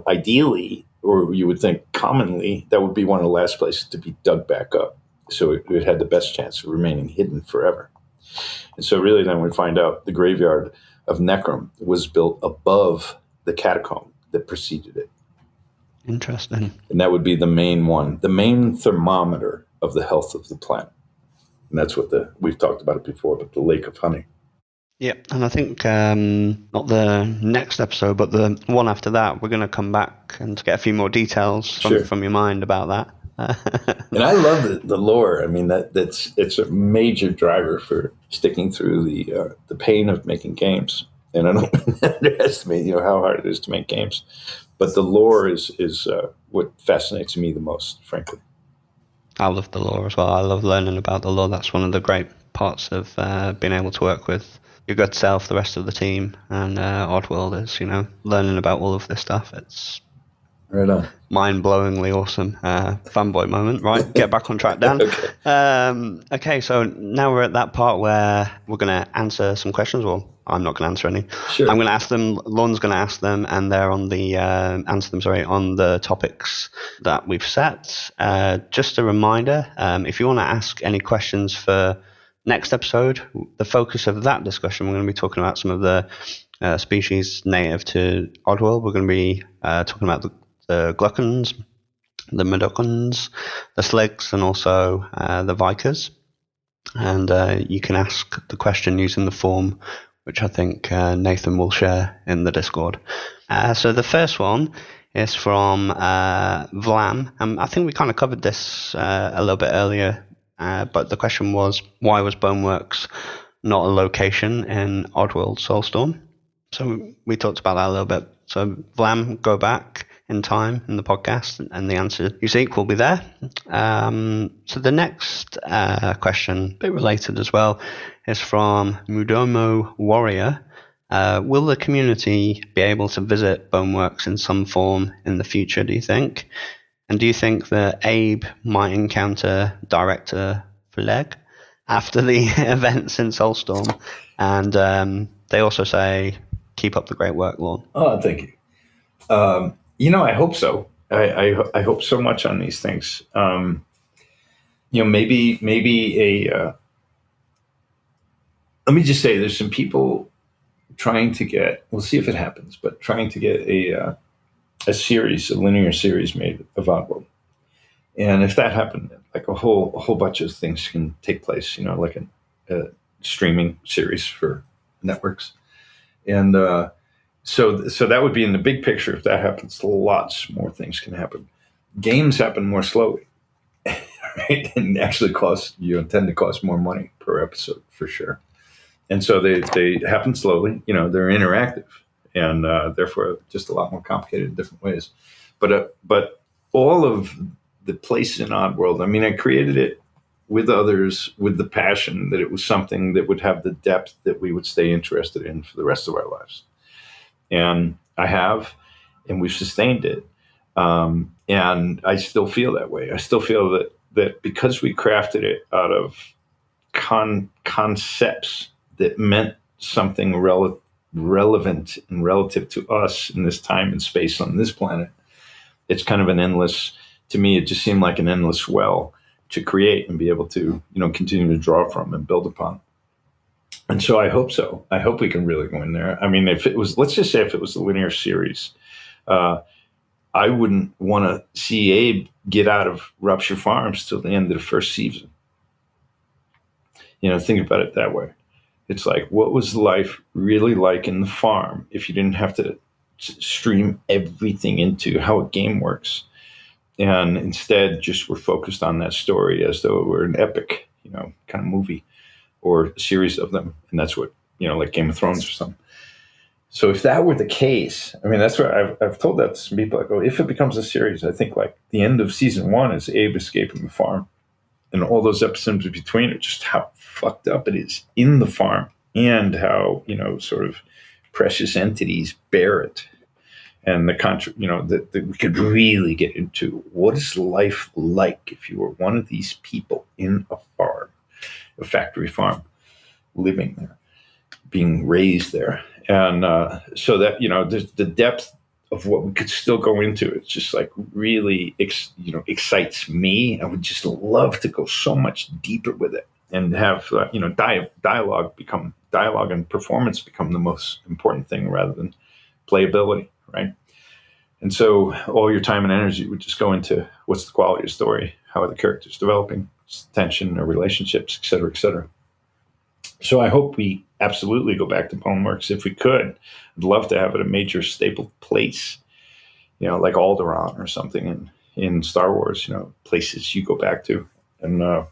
ideally, or you would think commonly, that would be one of the last places to be dug back up. So it had the best chance of remaining hidden forever. And so really then we find out the graveyard of Necrom was built above the catacomb that preceded it. Interesting. And that would be the main one, the main thermometer of the health of the planet. And that's what we've talked about it before, but the Lake of Honey. Yeah, and I think not the next episode, but the one after that, we're going to come back and get a few more details from your mind about that. And I love the lore. I mean, it's a major driver for sticking through the pain of making games. And I don't underestimate how hard it is to make games, but the lore is what fascinates me the most, frankly. I love the lore as well. I love learning about the lore. That's one of the great parts of being able to work with your good self, the rest of the team, and Oddworld is learning about all of this stuff. It's right on. Mind-blowingly awesome. Fanboy moment, right? Get back on track, Dan. Okay. Okay, so now we're at that part where we're going to answer some questions, or I'm not going to answer any. Sure. I'm going to ask them. Lorne's going to ask them, and they're on the answer them. Sorry, on the topics that we've set. Just a reminder: if you want to ask any questions for next episode, the focus of that discussion, we're going to be talking about some of the species native to Oddworld. We're going to be talking about the Gluckons, the Medokons, the Sligs, and also the Vikers. And you can ask the question using the form, which I think Nathan will share in the Discord. So the first one is from Vlam. I think we kind of covered this a little bit earlier, but the question was, why was Boneworks not a location in Oddworld Soulstorm? So we talked about that a little bit. So Vlam, go back in time in the podcast, and the answer you seek will be there. So the next question, a bit related as well, is from Mudomo Warrior. Will the community be able to visit Boneworks in some form in the future, do you think? And do you think that Abe might encounter Director Fleg after the events in Soulstorm? And they also say, keep up the great work, Lorne. Oh, thank you. I hope so. I hope so much on these things. Maybe a. Let me just say, there's some people trying to get. We'll see if it happens, but trying to get a linear series made of Oddworld. And if that happened, like a whole bunch of things can take place. Like a streaming series for networks, and. So that would be in the big picture. If that happens, lots more things can happen. Games happen more slowly, right? And actually tend to cost more money per episode for sure. And so they happen slowly. They're interactive, and therefore just a lot more complicated in different ways. But all of the places in Oddworld, I created it with others with the passion that it was something that would have the depth that we would stay interested in for the rest of our lives. And I have, and we've sustained it. And I still feel that way. I still feel that because we crafted it out of concepts that meant something relevant and relative to us in this time and space on this planet, it's kind of to me, it just seemed like an endless well to create and be able to, continue to draw from and build upon. And so I hope so. I hope we can really go in there. If it was, let's just say if it was a linear series, I wouldn't want to see Abe get out of Rupture Farms till the end of the first season. Think about it that way. It's like, what was life really like in the farm if you didn't have to stream everything into how a game works? And instead just were focused on that story as though it were an epic, kind of movie. Or a series of them. And that's what, like Game of Thrones or something. So if that were the case, that's what I've told that to some people. I go, if it becomes a series, I think like the end of season 1 is Abe escaping the farm. And all those episodes in between are just how fucked up it is in the farm. And how, sort of precious entities bear it. And that we could really get into what is life like if you were one of these people in a farm. A factory farm, living there, being raised there. And so that, the depth of what we could still go into, it's just like really, excites me. I would just love to go so much deeper with it and have, dialogue and performance become the most important thing rather than playability, right? And so all your time and energy would just go into what's the quality of the story, how are the characters developing, tension or relationships, et cetera, et cetera. So I hope we absolutely go back to Boneworks if we could. I'd love to have it a major staple place, like Alderaan or something in Star Wars, places you go back to. And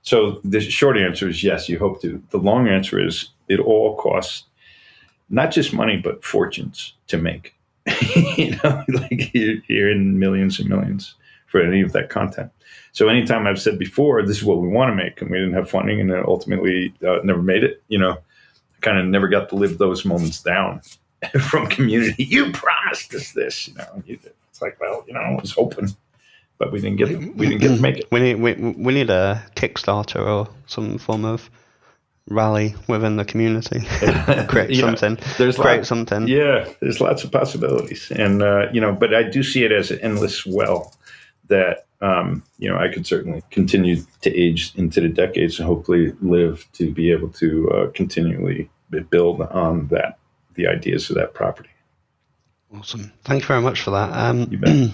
so the short answer is yes, you hope to. The long answer is it all costs not just money, but fortunes to make. Like you're in millions and millions for any of that content. So anytime I've said before, this is what we want to make, and we didn't have funding, and then ultimately never made it, I kind of never got to live those moments down from community. You promised us this, It's like, well, I was hoping, but we didn't get to make it. We need a Kickstarter or some form of rally within the community, create something. There's lots of possibilities, and but I do see it as an endless well that I could certainly continue to age into the decades and hopefully live to be able to continually build on the ideas of that property. Awesome. Thank you very much for that. You bet.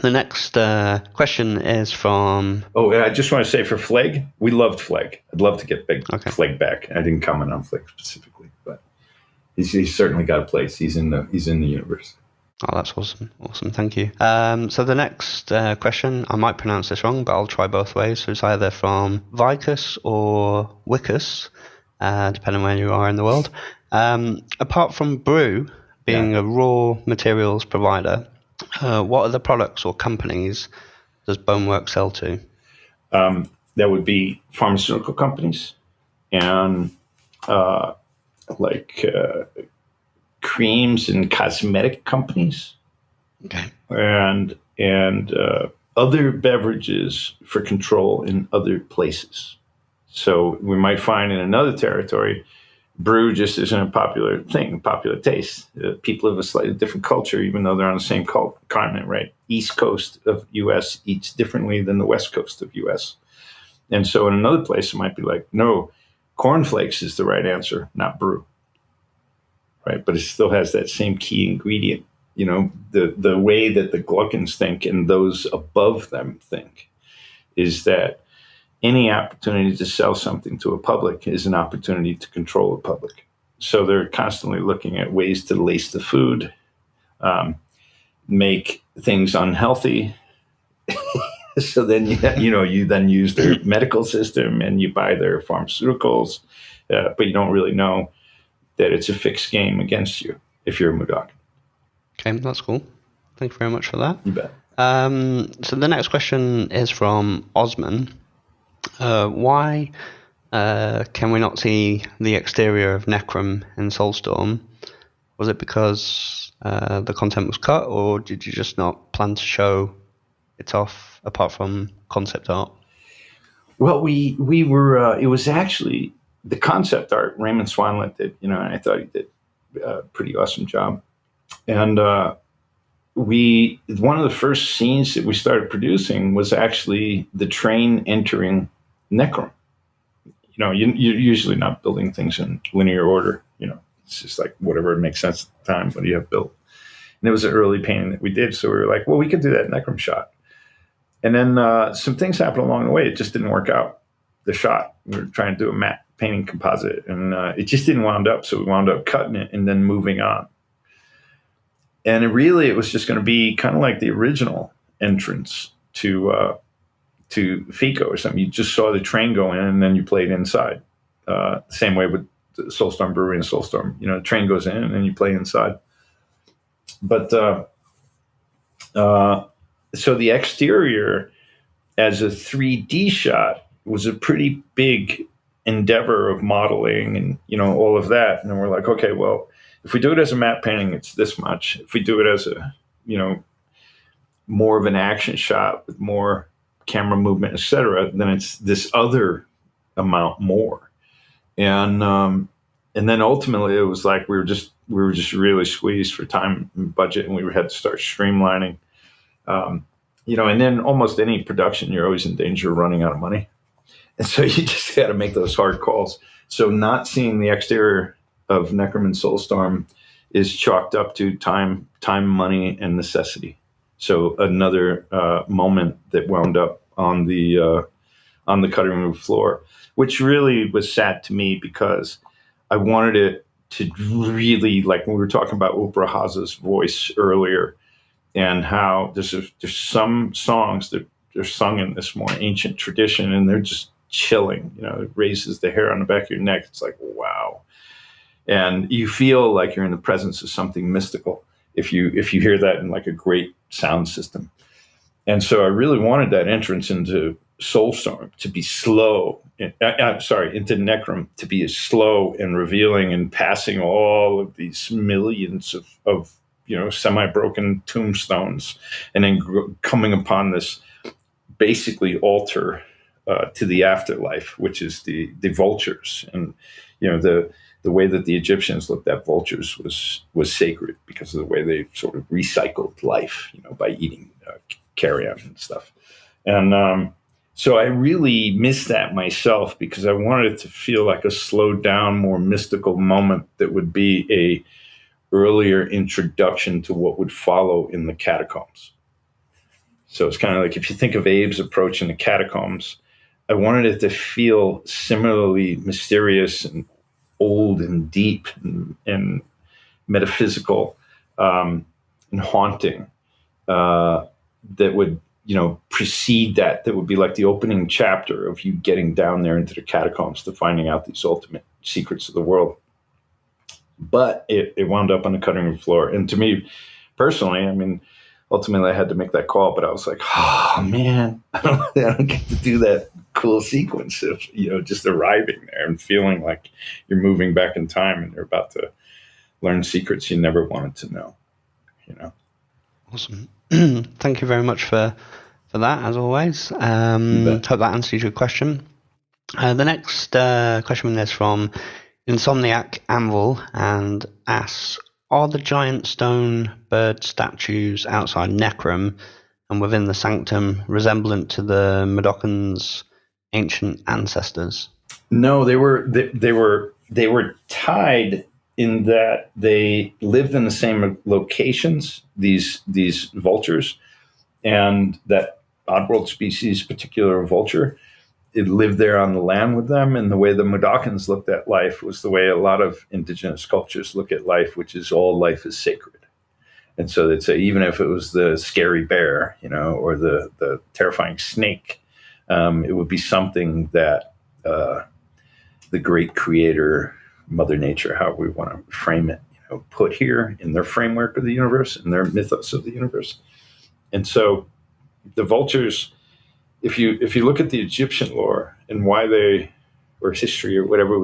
The next question is from... Oh, I just want to say for Fleg, we loved Fleg. I'd love to get Fleg back. I didn't comment on Fleg specifically, but he's certainly got a place. He's in the universe. Oh, that's awesome. Awesome. Thank you. So the next question, I might pronounce this wrong, but I'll try both ways. So it's either from Vicus or Wicus, depending where you are in the world. Apart from Brew being a raw materials provider, what other products or companies does Boneworks sell to? That would be pharmaceutical companies and creams and cosmetic companies, and other beverages for control in other places. So we might find in another territory, brew just isn't a popular thing, a popular taste. People have a slightly different culture, even though they're on the same continent, right? East Coast of U.S. eats differently than the West Coast of U.S. And so in another place, it might be like, no, cornflakes is the right answer, not brew. Right, but it still has that same key ingredient. The way that the Gluckins think and those above them think is that any opportunity to sell something to a public is an opportunity to control a public. So they're constantly looking at ways to lace the food, make things unhealthy. So then you then use their medical system and you buy their pharmaceuticals, but you don't really know that it's a fixed game against you if you're a Mudos. Okay, that's cool. Thank you very much for that. You bet. So the next question is from Osman. Why can we not see the exterior of Necrom in Soulstorm? Was it because the content was cut, or did you just not plan to show it off apart from concept art? Well, we were. It was actually the concept art Raymond Swanlett did, and I thought he did a pretty awesome job. And one of the first scenes that we started producing was actually the train entering Necrom. You're usually not building things in linear order. It's just like whatever makes sense at the time, what you have built. And it was an early painting that we did. So we were like, well, we could do that Necrom shot. And then some things happened along the way. It just didn't work out, the shot. We were trying to do a matte painting composite, and it just didn't wound up. So we wound up cutting it and then moving on. And it was just going to be kind of like the original entrance to Fico or something. You just saw the train go in and then you played inside. Same way with the Soulstorm Brewery and Soulstorm. The train goes in and then you play inside. But so the exterior as a 3D shot was a pretty big endeavor of modeling and, all of that. And then we're like, okay, well, if we do it as a matte painting, it's this much. If we do it as a, more of an action shot with more camera movement, et cetera, then it's this other amount more. And then ultimately it was like we were just really squeezed for time and budget, and we had to start streamlining. And then almost any production, you're always in danger of running out of money. And so you just got to make those hard calls. So not seeing the exterior of Necrom and Soulstorm is chalked up to time, money, and necessity. So another moment that wound up on the cutting room floor, which really was sad to me because I wanted it to really, like when we were talking about Oprah Haza's voice earlier, and how there's some songs that are sung in this more ancient tradition, and they're just chilling. It raises the hair on the back of your neck. It's like, wow. And you feel like you're in the presence of something mystical if you hear that in like a great sound system. And so I really wanted that entrance into Soulstorm to be slow. Into Necrom to be as slow and revealing and passing all of these millions of semi-broken tombstones, and then coming upon this basically altar to the afterlife, which is the vultures. And the way that the Egyptians looked at vultures was sacred because of the way they sort of recycled life, by eating carrion and stuff. And so I really missed that myself because I wanted it to feel like a slowed down, more mystical moment that would be a earlier introduction to what would follow in the catacombs. So it's kind of like if you think of Abe's approach in the catacombs, I wanted it to feel similarly mysterious and old and deep and metaphysical and haunting that would precede that would be like the opening chapter of you getting down there into the catacombs to finding out these ultimate secrets of the world. But it wound up on the cutting room floor. And to me personally, I mean, ultimately I had to make that call, but I was like, oh man, I don't get to do that cool sequence of, just arriving there and feeling like you're moving back in time and you're about to learn secrets you never wanted to know, Awesome. Thank you very much for that, as always. Hope that answers your question. The next question is from Insomniac Anvil and asks, are the giant stone bird statues outside Necrom and within the sanctum resemblant to the Mudokons' ancient ancestors? No, they were tied in that they lived in the same locations, these vultures, and that Oddworld species, particular vulture, it lived there on the land with them. And the way the Mudokons looked at life was the way a lot of indigenous cultures look at life, which is all life is sacred. And so they'd say, even if it was the scary bear, or the terrifying snake, it would be something that the great creator, Mother Nature, how we want to frame it, put here in their framework of the universe, in their mythos of the universe. And so the vultures, if you look at the Egyptian lore and why they, or history or whatever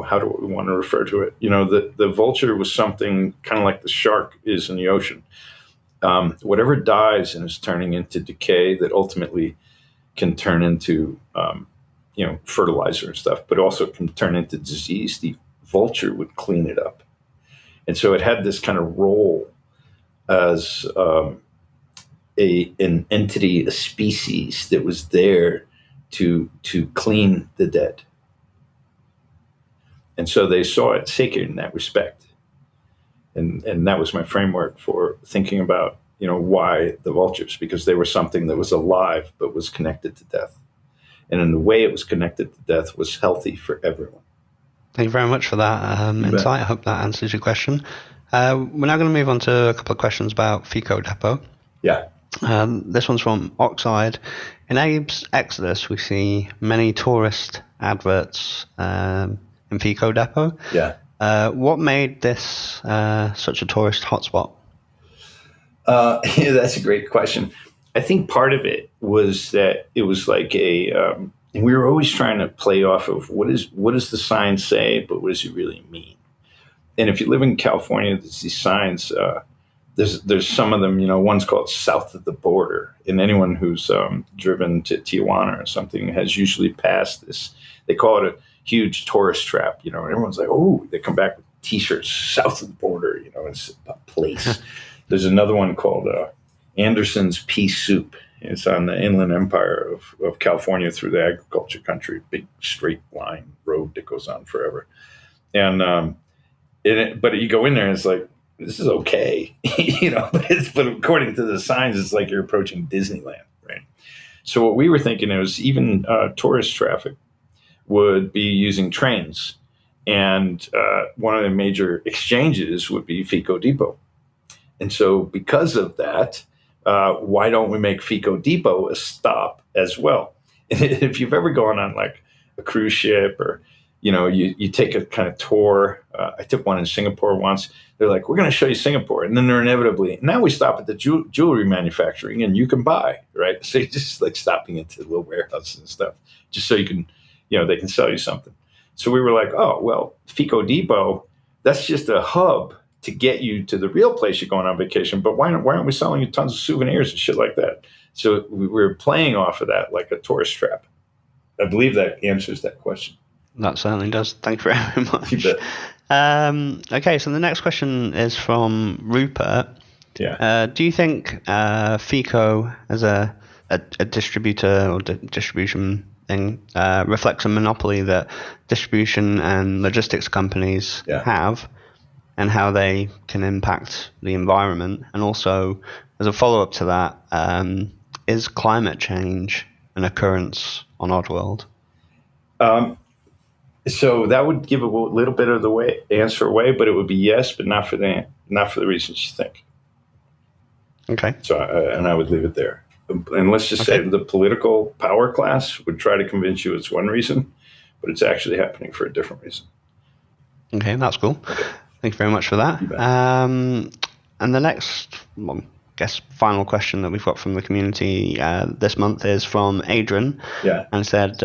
how do we want to refer to it, the vulture was something kind of like the shark is in the ocean. Whatever dies and is turning into decay that ultimately can turn into, fertilizer and stuff, but also can turn into disease, the vulture would clean it up. And so it had this kind of role as an entity, a species that was there to clean the dead. And so they saw it sacred in that respect. And that was my framework for thinking about, why the vultures, because they were something that was alive but was connected to death. And in the way it was connected to death was healthy for everyone. Thank you very much for that insight. I hope that answers your question. We're now going to move on to a couple of questions about Fico Depot. Yeah. This one's from Oxide. In Abe's Exodus, we see many tourist adverts in Fico Depot. Yeah. What made this such a tourist hotspot? That's a great question. I think part of it was that it was like and we were always trying to play off of what does the sign say, but what does it really mean? And if you live in California, there's these signs. There's some of them. One's called South of the Border, and anyone who's driven to Tijuana or something has usually passed this. They call it a huge tourist trap. And everyone's like, oh, they come back with T-shirts South of the Border. It's a place. There's another one called Anderson's Pea Soup. It's on the Inland Empire of California through the agriculture country, big straight line road that goes on forever. And but you go in there and it's like, this is okay, but according to the signs, it's like you're approaching Disneyland, right? So what we were thinking is even tourist traffic would be using trains. And one of the major exchanges would be Fico Depot. And so because of that, why don't we make Fico Depot a stop as well? And if you've ever gone on like a cruise ship or, you take a kind of tour. I took one in Singapore once. They're like, we're going to show you Singapore. And then they're inevitably, now we stop at the jewelry manufacturing and you can buy, right? So you're just like stopping into little warehouses and stuff just so you can, they can sell you something. So we were like, oh, well, Fico Depot, that's just a hub to get you to the real place you're going on vacation. But why aren't we selling you tons of souvenirs and shit like that? So we were playing off of that like a tourist trap. I believe that answers that question. That certainly does. Thank you very much. You bet. Okay, so the next question is from Rupert. Yeah. Do you think Fico as a distributor or distribution thing reflects a monopoly that distribution and logistics companies have, and how they can impact the environment? And also, as a follow-up to that, is climate change an occurrence on Oddworld? So that would give a little bit of the answer away, but it would be yes, but not for the reasons you think. Okay. So, and I would leave it there. And let's just say the political power class would try to convince you it's one reason, but it's actually happening for a different reason. Okay, that's cool. Okay. Thank you very much for that. And the next, final question that we've got from the community this month is from Adrian. Yeah. And said,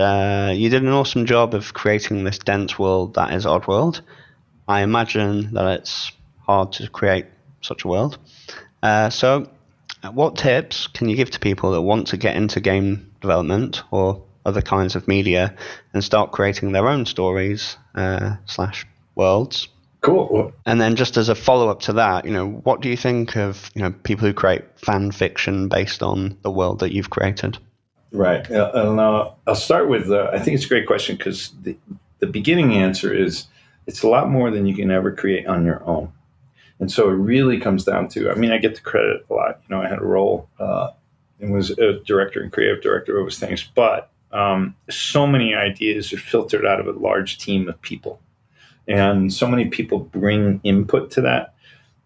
you did an awesome job of creating this dense world that is Oddworld. I imagine that it's hard to create such a world. So what tips can you give to people that want to get into game development or other kinds of media and start creating their own stories / worlds? Cool. And then just as a follow-up to that, what do you think of, people who create fan fiction based on the world that you've created? Right. And I'll start with, I think it's a great question, because the beginning answer is it's a lot more than you can ever create on your own. And so it really comes down to, I get the credit a lot. I had a role and was a director and creative director of those things. But so many ideas are filtered out of a large team of people. And so many people bring input to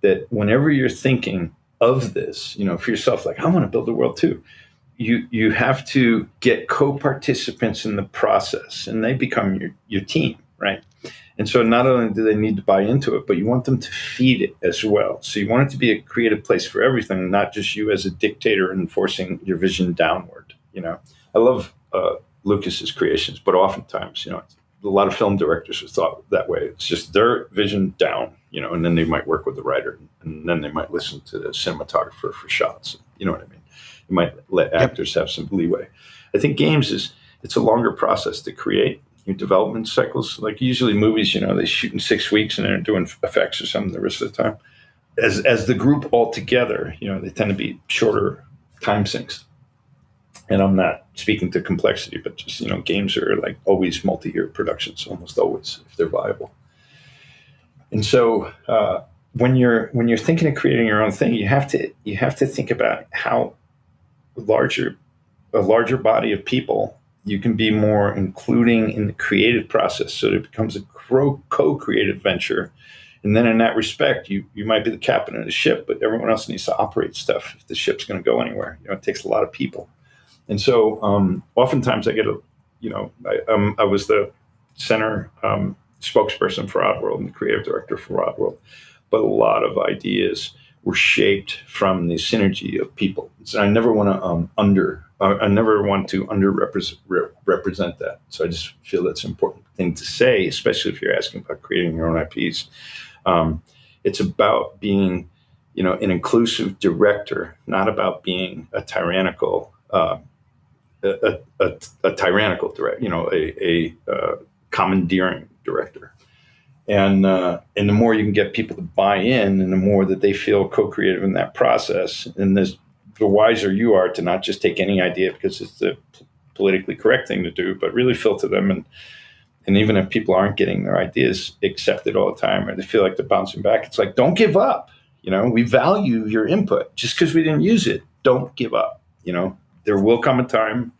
that whenever you're thinking of this, for yourself, like, I want to build a world too. You have to get co-participants in the process, and they become your team, right? And so not only do they need to buy into it, but you want them to feed it as well. So you want it to be a creative place for everything, not just you as a dictator enforcing your vision downward. I love Lucas's creations, but oftentimes, a lot of film directors have thought that way. It's just their vision down, and then they might work with the writer, and then they might listen to the cinematographer for shots. You know what I mean? You might let actors have some leeway. I think games it's a longer process to create. Your development cycles, like usually movies, they shoot in 6 weeks and they're doing effects or something the rest of the time. As the group all together, they tend to be shorter time sinks. And I'm not speaking to complexity, but just, games are like always multi-year productions, almost always, if they're viable. And so when you're thinking of creating your own thing, you have to think about how a larger body of people you can be more including in the creative process, so that it becomes a co-creative venture. And then in that respect, you might be the captain of the ship, but everyone else needs to operate stuff if the ship's going to go anywhere. It takes a lot of people. And so oftentimes I get I was the center spokesperson for Oddworld and the creative director for Oddworld, but a lot of ideas were shaped from the synergy of people. So I never want to underrepresent that. So I just feel that's an important thing to say, especially if you're asking about creating your own IPs. It's about being, an inclusive director, not about being a tyrannical director, a commandeering director. And the more you can get people to buy in, and the more that they feel co-creative in that process, and the wiser you are to not just take any idea because it's the politically correct thing to do, but really filter them. And even if people aren't getting their ideas accepted all the time, or they feel like they're bouncing back, it's like, don't give up. We value your input. Just because we didn't use it, don't give up. There will come a time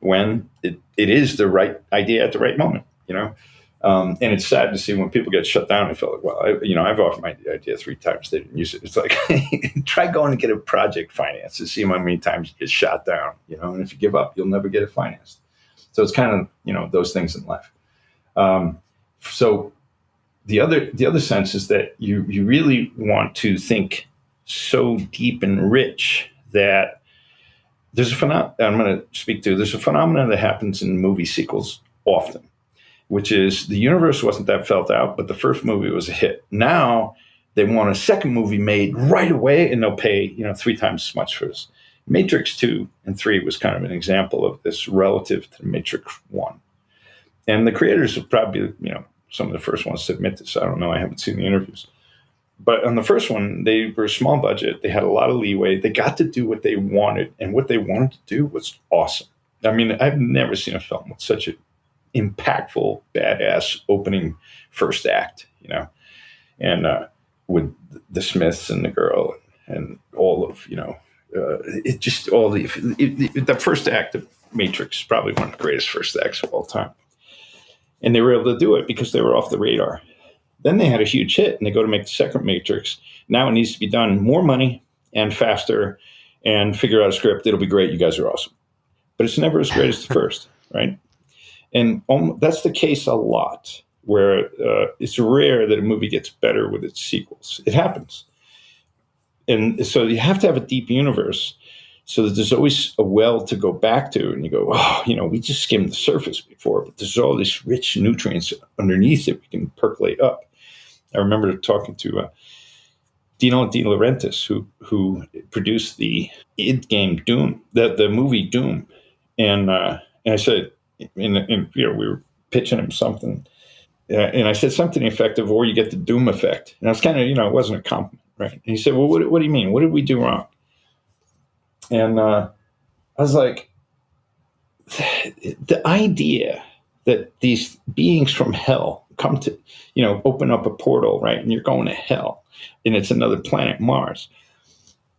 when it is the right idea at the right moment, and it's sad to see when people get shut down. I feel like, well, I've offered my idea 3 times. They didn't use it. It's like, try going to get a project financed and see how many times you get shot down, and if you give up, you'll never get it financed. So it's kind of, those things in life. So the other sense is that you really want to think so deep and rich that there's a phenomenon that happens in movie sequels often, which is the universe wasn't that felt out, but the first movie was a hit. Now they want a second movie made right away, and they'll pay 3 times as much for this. Matrix 2 and 3 was kind of an example of this relative to Matrix 1. And the creators are probably, some of the first ones to admit this. I don't know. I haven't seen the interviews. But on the first one, they were a small budget. They had a lot of leeway. They got to do what they wanted. And what they wanted to do was awesome. I mean, I've never seen a film with such an impactful, badass opening first act, and with the Smiths and the girl and all of, it just all the first act of Matrix is probably one of the greatest first acts of all time. And they were able to do it because they were off the radar. Then they had a huge hit and they go to make the second Matrix. Now it needs to be done more money and faster and figure out a script. It'll be great. You guys are awesome. But it's never as great as the first, right? And that's the case a lot, where it's rare that a movie gets better with its sequels. It happens. And so you have to have a deep universe so that there's always a well to go back to. And you go, we just skimmed the surface before, but there's all these rich nutrients underneath that we can percolate up. I remember talking to Dino De Laurentiis, who produced the id game Doom, the movie Doom. And I said, we were pitching him something. And I said something effective, or you get the Doom effect. And I was kind of, it wasn't a compliment, right? And he said, well, what do you mean? What did we do wrong? And I was like, the idea that these beings from hell come to, open up a portal, right? And you're going to hell, and it's another planet, Mars.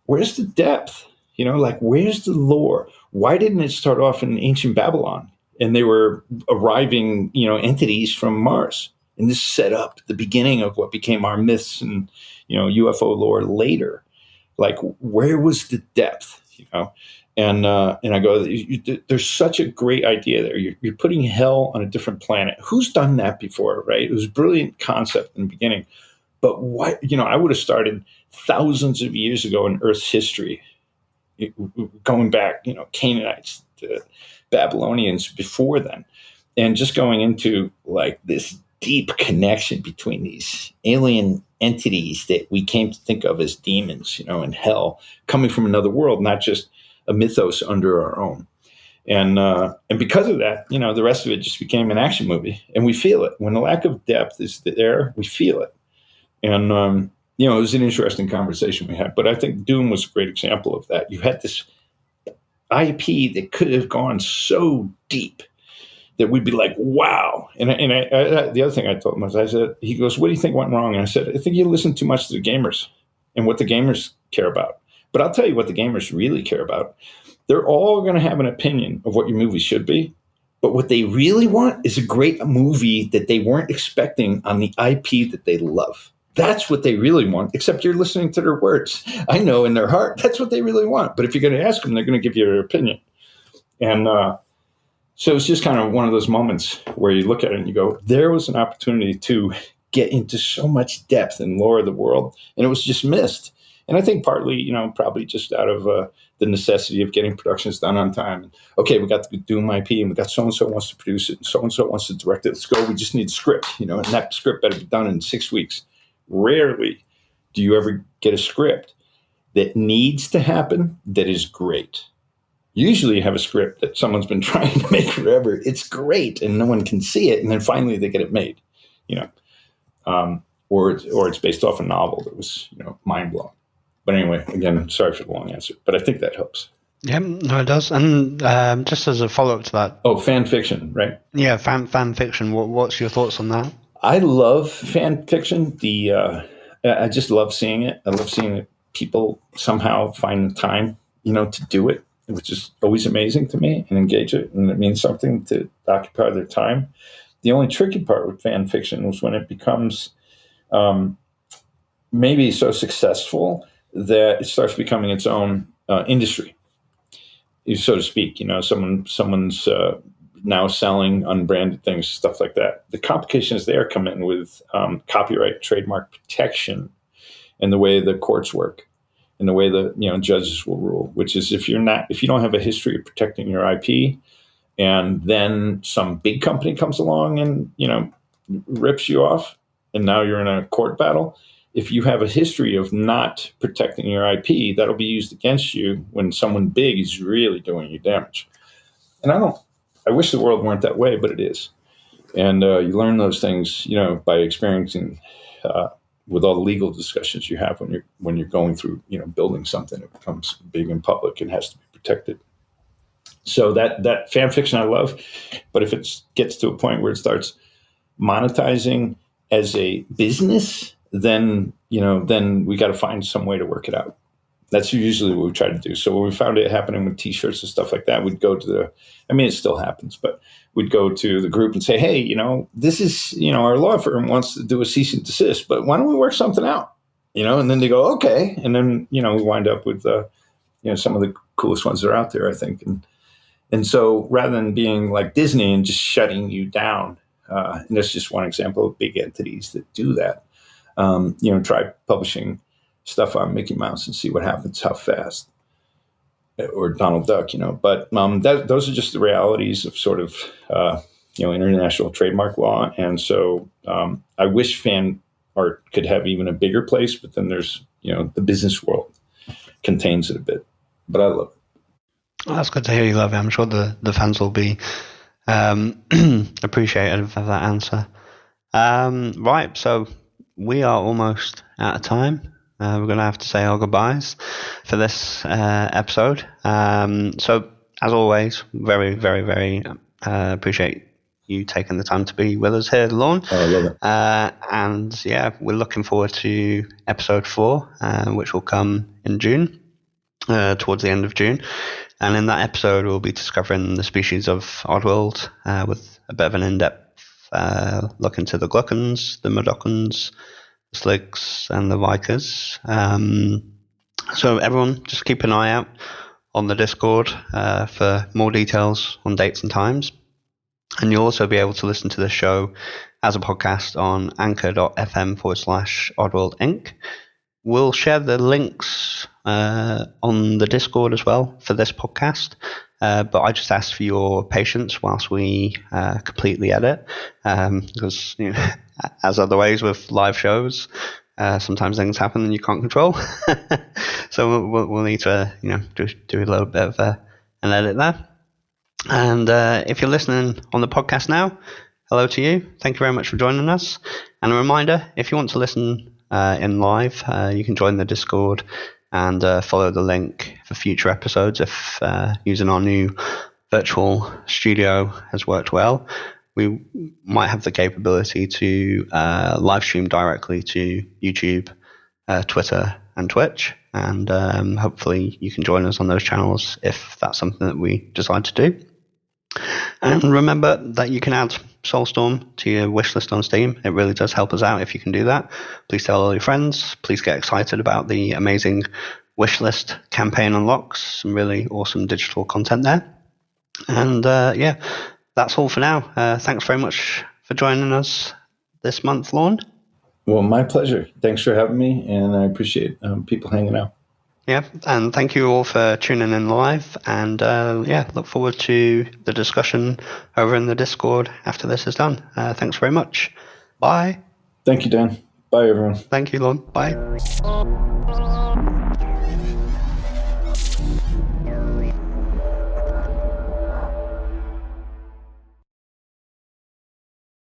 Where's the depth? Where's the lore? Why didn't it start off in ancient Babylon and they were arriving, entities from Mars? And this set up the beginning of what became our myths and, UFO lore later. Where was the depth, And I go, there's such a great idea there. You're putting hell on a different planet. Who's done that before, right? It was a brilliant concept in the beginning. But why, I would have started thousands of years ago in Earth's history, going back, Canaanites to Babylonians before then, and just going into this deep connection between these alien entities that we came to think of as demons, and hell coming from another world, not just a mythos under our own. And because of that, the rest of it just became an action movie, and we feel it. When the lack of depth is there, we feel it. And, it was an interesting conversation we had, but I think Doom was a great example of that. You had this IP that could have gone so deep that we'd be like, wow. And I the other thing I told him was, he goes, what do you think went wrong? And I said, I think you listened too much to the gamers and what the gamers care about. But I'll tell you what the gamers really care about. They're all going to have an opinion of what your movie should be. But what they really want is a great movie that they weren't expecting on the IP that they love. That's what they really want, except you're listening to their words. I know in their heart, that's what they really want. But if you're going to ask them, they're going to give you their opinion. And so it's just kind of one of those moments where you look at it and you go, there was an opportunity to get into so much depth and lore of the world, and it was just missed. And I think partly, probably just out of the necessity of getting productions done on time. Okay, we got the Doom IP, and we got so-and-so wants to produce it, and so-and-so wants to direct it. Let's go. We just need a script, and that script better be done in 6 weeks. Rarely do you ever get a script that needs to happen that is great. Usually you have a script that someone's been trying to make forever. It's great, and no one can see it, and then finally they get it made, or it's based off a novel that was, mind-blowing. But anyway, again, sorry for the long answer, but I think that helps. Yeah, no, it does. And just as a follow-up to that. Oh, fan fiction, right? Yeah, fan fiction. What's your thoughts on that? I love fan fiction. I just love seeing it. I love seeing people somehow find the time, to do it, which is always amazing to me, and engage it. And it means something to occupy their time. The only tricky part with fan fiction was when it becomes maybe so successful that it starts becoming its own industry, so to speak. Someone's now selling unbranded things, stuff like that. The complications there come in with copyright, trademark protection, and the way the courts work, and the way the judges will rule. Which is if you don't have a history of protecting your IP, and then some big company comes along and rips you off, and now you're in a court battle. if you have a history of not protecting your IP, that'll be used against you when someone big is really doing you damage. And I wish the world weren't that way, but it is. And you learn those things, by experiencing with all the legal discussions you have when you're going through, building something that becomes big and public and has to be protected. So that fan fiction I love, but if it gets to a point where it starts monetizing as a business, then we got to find some way to work it out. That's usually what we try to do. So when we found it happening with T-shirts and stuff like that, we'd go to it still happens, but we'd go to the group and say, hey, this is, our law firm wants to do a cease and desist, but why don't we work something out? And then they go, okay. And then, we wind up with, some of the coolest ones that are out there, I think. And so rather than being like Disney and just shutting you down, and that's just one example of big entities that do that, try publishing stuff on Mickey Mouse and see what happens, how fast, or Donald Duck, But those are just the realities of sort of, international trademark law. And so I wish fan art could have even a bigger place, but then there's, the business world contains it a bit. But I love it. Well, that's good to hear you love it. I'm sure the fans will be appreciative of that answer. Right, so we are almost out of time. We're going to have to say our goodbyes for this episode. So, as always, very, very, very appreciate you taking the time to be with us here, Lorne. I love it. And yeah, we're looking forward to episode 4, which will come in June, towards the end of June. And in that episode, we'll be discovering the species of Oddworld with a bit of an in-depth look into the Gluckans, the Mudokons, the Sligs, and the Vikers. So everyone, just keep an eye out on the Discord for more details on dates and times. And you'll also be able to listen to the show as a podcast on anchor.fm/Oddworld Inc. We'll share the links on the Discord as well for this podcast. But I just ask for your patience whilst we complete the edit, because as otherwise with live shows, sometimes things happen and you can't control. So we'll need to do a little bit of an edit there. And if you're listening on the podcast now, hello to you. Thank you very much for joining us. And a reminder, if you want to listen in live, you can join the Discord and follow the link for future episodes. If using our new virtual studio has worked well, we might have the capability to live stream directly to YouTube, Twitter, and Twitch. And hopefully you can join us on those channels if that's something that we decide to do. And remember that you can add Soulstorm to your wishlist on Steam. It really does help us out if you can do that. Please tell all your friends. Please get excited about the amazing wishlist campaign unlocks. Some really awesome digital content there. And yeah, that's all for now. Thanks very much for joining us this month, Lorne. Well, my pleasure. Thanks for having me, and I appreciate people hanging out. Yeah, and thank you all for tuning in live. And yeah, look forward to the discussion over in the Discord after this is done. Thanks very much. Bye. Thank you, Dan. Bye, everyone. Thank you, Lorne. Bye.